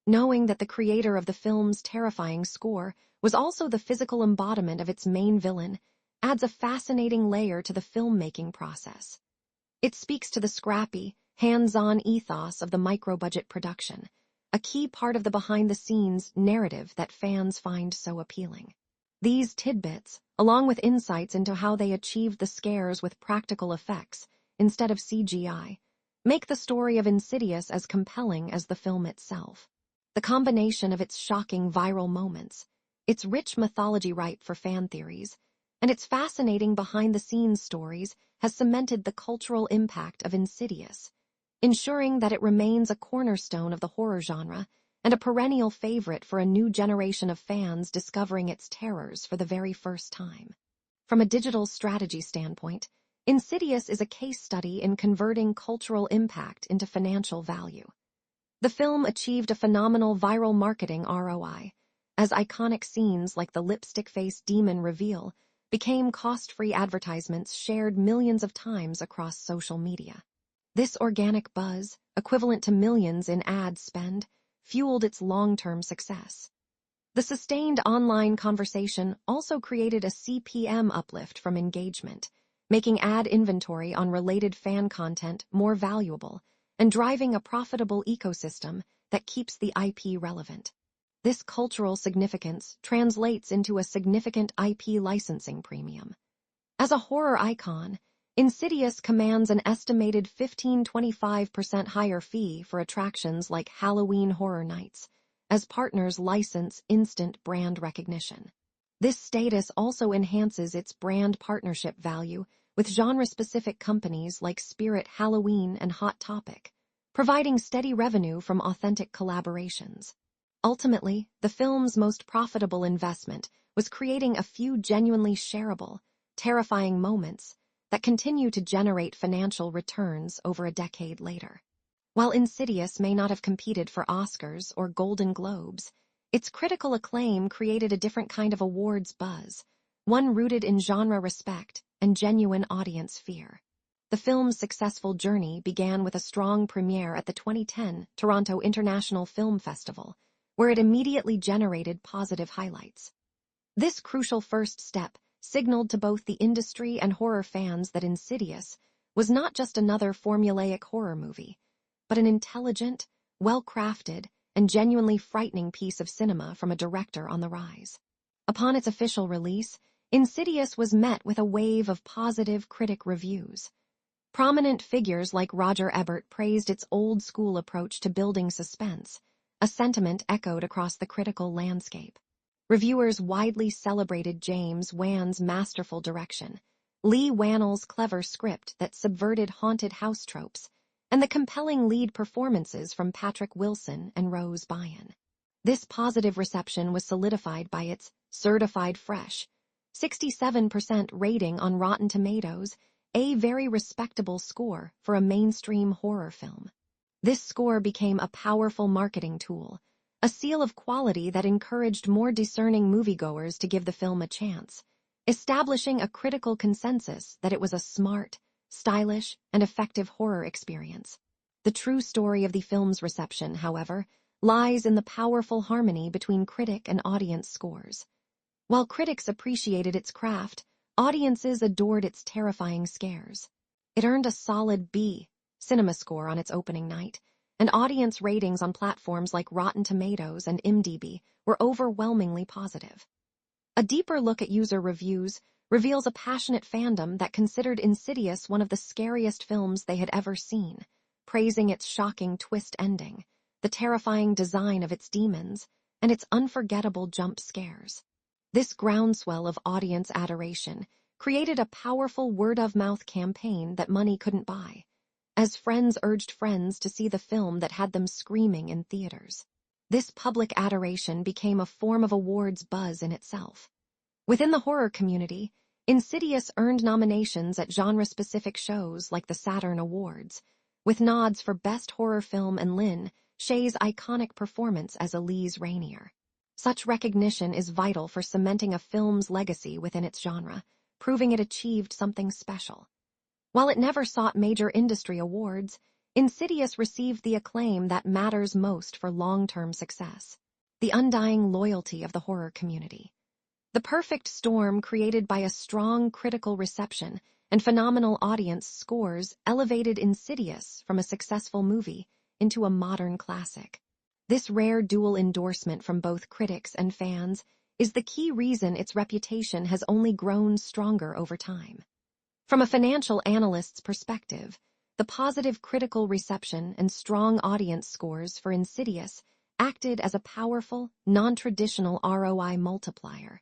Knowing that the creator of the film's terrifying score was also the physical embodiment of its main villain adds a fascinating layer to the filmmaking process. It speaks to the scrappy, hands-on ethos of the micro-budget production, a key part of the behind-the-scenes narrative that fans find so appealing. These tidbits, along with insights into how they achieved the scares with practical effects instead of CGI, make the story of Insidious as compelling as the film itself. The combination of its shocking viral moments, its rich mythology ripe for fan theories, and its fascinating behind-the-scenes stories has cemented the cultural impact of Insidious, ensuring that it remains a cornerstone of the horror genre and a perennial favorite for a new generation of fans discovering its terrors for the very first time. From a digital strategy standpoint, Insidious is a case study in converting cultural impact into financial value. The film achieved a phenomenal viral marketing ROI, as iconic scenes like the lipstick-faced demon reveal became cost-free advertisements shared millions of times across social media. This organic buzz, equivalent to millions in ad spend, fueled its long-term success. The sustained online conversation also created a CPM uplift from engagement, making ad inventory on related fan content more valuable and driving a profitable ecosystem that keeps the IP relevant. This cultural significance translates into a significant IP licensing premium. As a horror icon, Insidious commands an estimated 15–25% higher fee for attractions like Halloween Horror Nights, as partners license instant brand recognition. This status also enhances its brand partnership value with genre-specific companies like Spirit Halloween and Hot Topic, providing steady revenue from authentic collaborations. Ultimately, the film's most profitable investment was creating a few genuinely shareable, terrifying moments that continue to generate financial returns over a decade later. While Insidious may not have competed for Oscars or Golden Globes, its critical acclaim created a different kind of awards buzz, one rooted in genre respect and genuine audience fear. The film's successful journey began with a strong premiere at the 2010 Toronto International Film Festival, where it immediately generated positive highlights. This crucial first step signaled to both the industry and horror fans that Insidious was not just another formulaic horror movie, but an intelligent, well-crafted, and genuinely frightening piece of cinema from a director on the rise. Upon its official release, Insidious was met with a wave of positive critic reviews. Prominent figures like Roger Ebert praised its old-school approach to building suspense, a sentiment echoed across the critical landscape. Reviewers widely celebrated James Wan's masterful direction, Lee Wannell's clever script that subverted haunted house tropes, and the compelling lead performances from Patrick Wilson and Rose Byrne. This positive reception was solidified by its certified fresh, 67% rating on Rotten Tomatoes, a very respectable score for a mainstream horror film. This score became a powerful marketing tool, a seal of quality that encouraged more discerning moviegoers to give the film a chance, establishing a critical consensus that it was a smart, stylish, and effective horror experience. The true story of the film's reception, however, lies in the powerful harmony between critic and audience scores. While critics appreciated its craft, audiences adored its terrifying scares. It earned a solid B cinema score on its opening night, and audience ratings on platforms like Rotten Tomatoes and IMDb were overwhelmingly positive. A deeper look at user reviews reveals a passionate fandom that considered Insidious one of the scariest films they had ever seen, praising its shocking twist ending, the terrifying design of its demons, and its unforgettable jump scares. This groundswell of audience adoration created a powerful word-of-mouth campaign that money couldn't buy, as friends urged friends to see the film that had them screaming in theaters. This public adoration became a form of awards buzz in itself. Within the horror community, Insidious earned nominations at genre-specific shows like the Saturn Awards, with nods for Best Horror Film and Lin Shaye's iconic performance as Elise Rainier. Such recognition is vital for cementing a film's legacy within its genre, proving it achieved something special. While it never sought major industry awards, Insidious received the acclaim that matters most for long-term success: the undying loyalty of the horror community. The perfect storm created by a strong critical reception and phenomenal audience scores elevated Insidious from a successful movie into a modern classic. This rare dual endorsement from both critics and fans is the key reason its reputation has only grown stronger over time. From a financial analyst's perspective, the positive critical reception and strong audience scores for Insidious acted as a powerful, non-traditional ROI multiplier.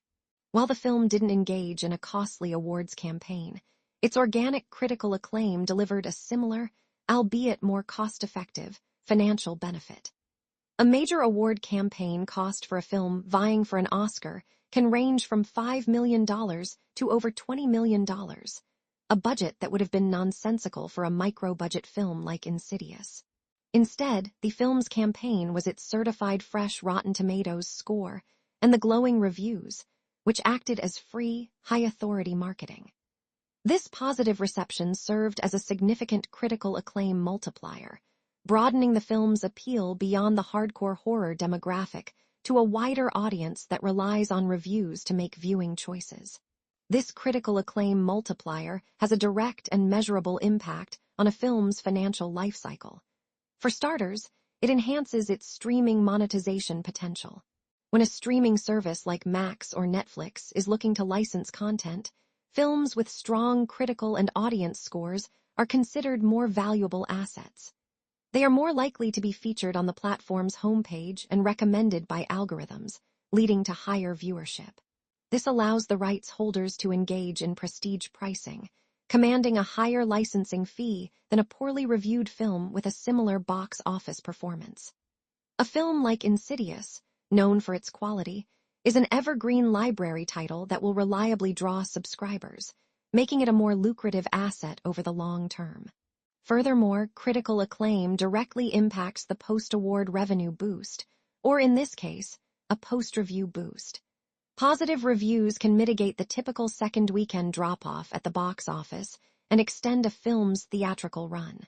While the film didn't engage in a costly awards campaign, its organic critical acclaim delivered a similar, albeit more cost-effective, financial benefit. A major award campaign cost for a film vying for an Oscar can range from $5 million to over $20 million, a budget that would have been nonsensical for a micro-budget film like Insidious. Instead, the film's campaign was its certified fresh Rotten Tomatoes score and the glowing reviews, which acted as free, high-authority marketing. This positive reception served as a significant critical acclaim multiplier, broadening the film's appeal beyond the hardcore horror demographic to a wider audience that relies on reviews to make viewing choices. This critical acclaim multiplier has a direct and measurable impact on a film's financial life cycle. For starters, it enhances its streaming monetization potential. When a streaming service like Max or Netflix is looking to license content, films with strong critical and audience scores are considered more valuable assets. They are more likely to be featured on the platform's homepage and recommended by algorithms, leading to higher viewership. This allows the rights holders to engage in prestige pricing, commanding a higher licensing fee than a poorly reviewed film with a similar box office performance. A film like Insidious, known for its quality, is an evergreen library title that will reliably draw subscribers, making it a more lucrative asset over the long term. Furthermore, critical acclaim directly impacts the post-award revenue boost, or in this case, a post-review boost. Positive reviews can mitigate the typical second weekend drop-off at the box office and extend a film's theatrical run.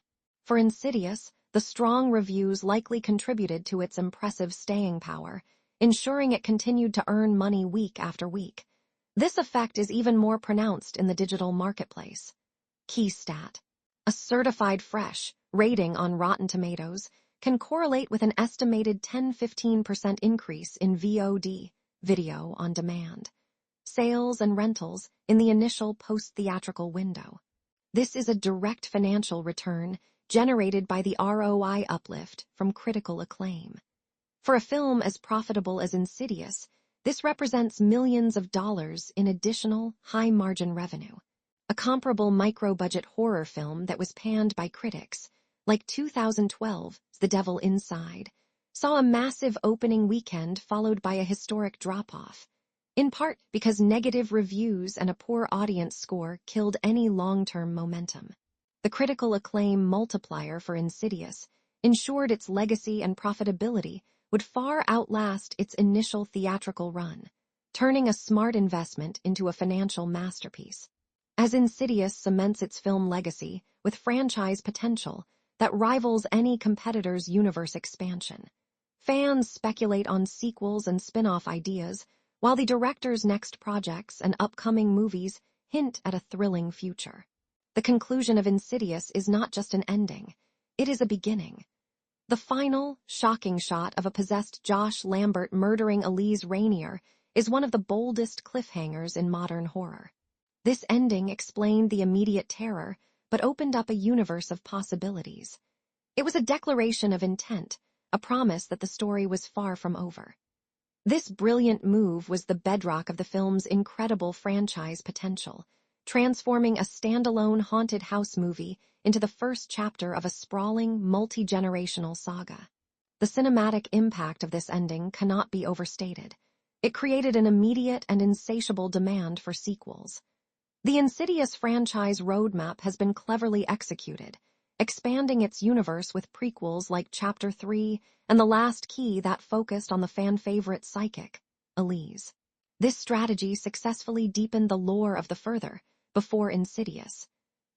For Insidious, the strong reviews likely contributed to its impressive staying power, ensuring it continued to earn money week after week. This effect is even more pronounced in the digital marketplace. Key stat: a certified fresh rating on Rotten Tomatoes can correlate with an estimated 10–15% increase in VOD, video on demand, sales and rentals in the initial post-theatrical window. This is a direct financial return generated by the ROI uplift from critical acclaim. For a film as profitable as Insidious, this represents millions of dollars in additional, high-margin revenue. A comparable micro-budget horror film that was panned by critics, like 2012's The Devil Inside, saw a massive opening weekend followed by a historic drop-off, in part because negative reviews and a poor audience score killed any long-term momentum. The critical acclaim multiplier for Insidious ensured its legacy and profitability would far outlast its initial theatrical run, turning a smart investment into a financial masterpiece. as Insidious cements its film legacy with franchise potential that rivals any competitor's universe expansion. Fans speculate on sequels and spin-off ideas, while the director's next projects and upcoming movies hint at a thrilling future. The conclusion of Insidious is not just an ending, it is a beginning. The final, shocking shot of a possessed Josh Lambert murdering Elise Rainier is one of the boldest cliffhangers in modern horror. This ending explained the immediate terror, but opened up a universe of possibilities. It was a declaration of intent, a promise that the story was far from over. This brilliant move was the bedrock of the film's incredible franchise potential, transforming a standalone haunted house movie into the first chapter of a sprawling, multi-generational saga. The cinematic impact of this ending cannot be overstated. It created an immediate and insatiable demand for sequels. The Insidious franchise roadmap has been cleverly executed, expanding its universe with prequels like Chapter 3 and The Last Key that focused on the fan-favorite psychic, Elise. This strategy successfully deepened the lore of the further, before Insidious.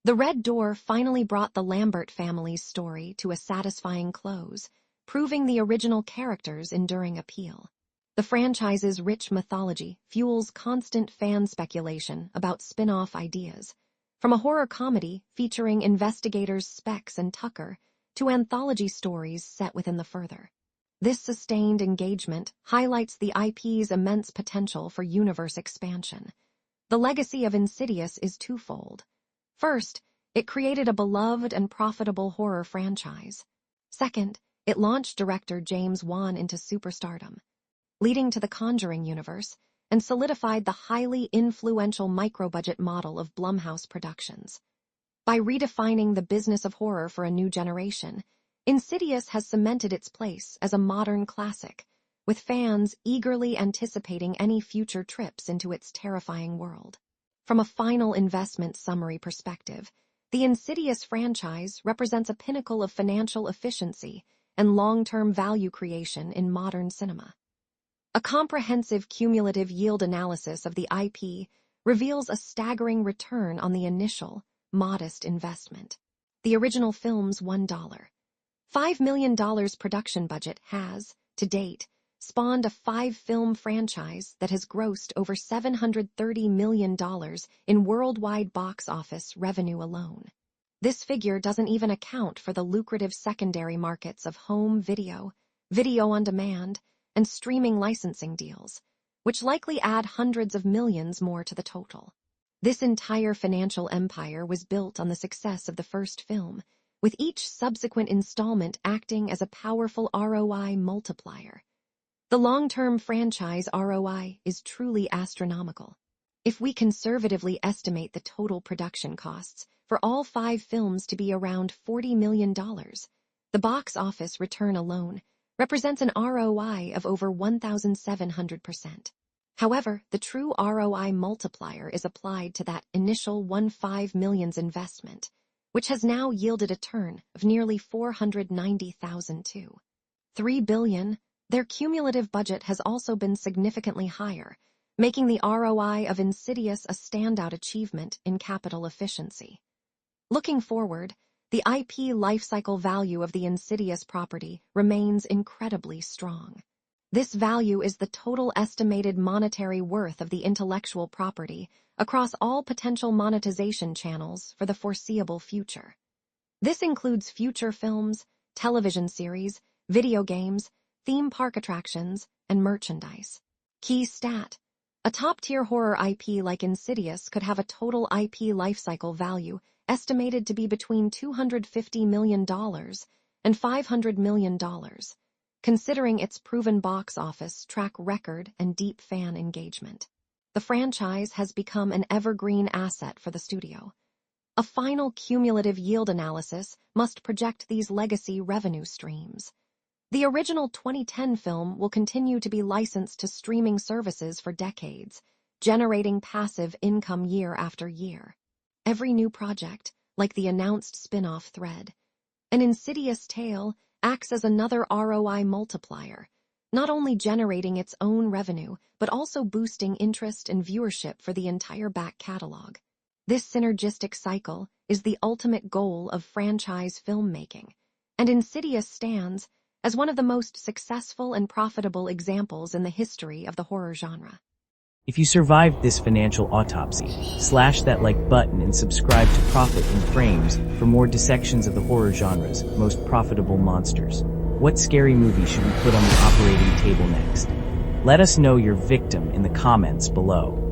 The Red Door finally brought the Lambert family's story to a satisfying close, proving the original characters' enduring appeal. The franchise's rich mythology fuels constant fan speculation about spin-off ideas, from a horror comedy featuring investigators Specs and Tucker to anthology stories set within the further. This sustained engagement highlights the IP's immense potential for universe expansion. The legacy of Insidious is twofold. First, it created a beloved and profitable horror franchise. Second, it launched director James Wan into superstardom, leading to the Conjuring universe, and solidified the highly influential micro-budget model of Blumhouse Productions. By redefining the business of horror for a new generation, Insidious has cemented its place as a modern classic, with fans eagerly anticipating any future trips into its terrifying world. From a final investment summary perspective, the Insidious franchise represents a pinnacle of financial efficiency and long-term value creation in modern cinema. A comprehensive cumulative yield analysis of the IP reveals a staggering return on the initial, modest investment. The original film's $1.5 million production budget has, to date, spawned a 5-film franchise that has grossed over $730 million in worldwide box office revenue alone. This figure doesn't even account for the lucrative secondary markets of home video, video on demand, and streaming licensing deals, which likely add hundreds of millions more to the total. This entire financial empire was built on the success of the first film, with each subsequent installment acting as a powerful ROI multiplier. The long-term franchise ROI is truly astronomical. If we conservatively estimate the total production costs for all 5 films to be around $40 million, the box office return alone represents an ROI of over 1,700%. However, the true ROI multiplier is applied to that initial $15 million investment, which has now yielded a turn of nearly $490,000 to $3 billion. Their cumulative budget has also been significantly higher, making the ROI of Insidious a standout achievement in capital efficiency. Looking forward, the IP lifecycle value of the Insidious property remains incredibly strong. This value is the total estimated monetary worth of the intellectual property across all potential monetization channels for the foreseeable future. This includes future films, television series, video games, theme park attractions, and merchandise. Key stat: a top-tier horror IP like Insidious could have a total IP lifecycle value estimated to be between $250 million and $500 million, considering its proven box office track record and deep fan engagement. The franchise has become an evergreen asset for the studio. A final cumulative yield analysis must project these legacy revenue streams. The original 2010 film will continue to be licensed to streaming services for decades, generating passive income year after year. Every new project, like the announced spin-off Thread, an Insidious tale, acts as another ROI multiplier, not only generating its own revenue, but also boosting interest and viewership for the entire back catalog. This synergistic cycle is the ultimate goal of franchise filmmaking, and Insidious stands as one of the most successful and profitable examples in the history of the horror genre. If you survived this financial autopsy, slash that like button and subscribe to Profit in Frames for more dissections of the horror genre's most profitable monsters. What scary movie should we put on the operating table next? Let us know your victim in the comments below.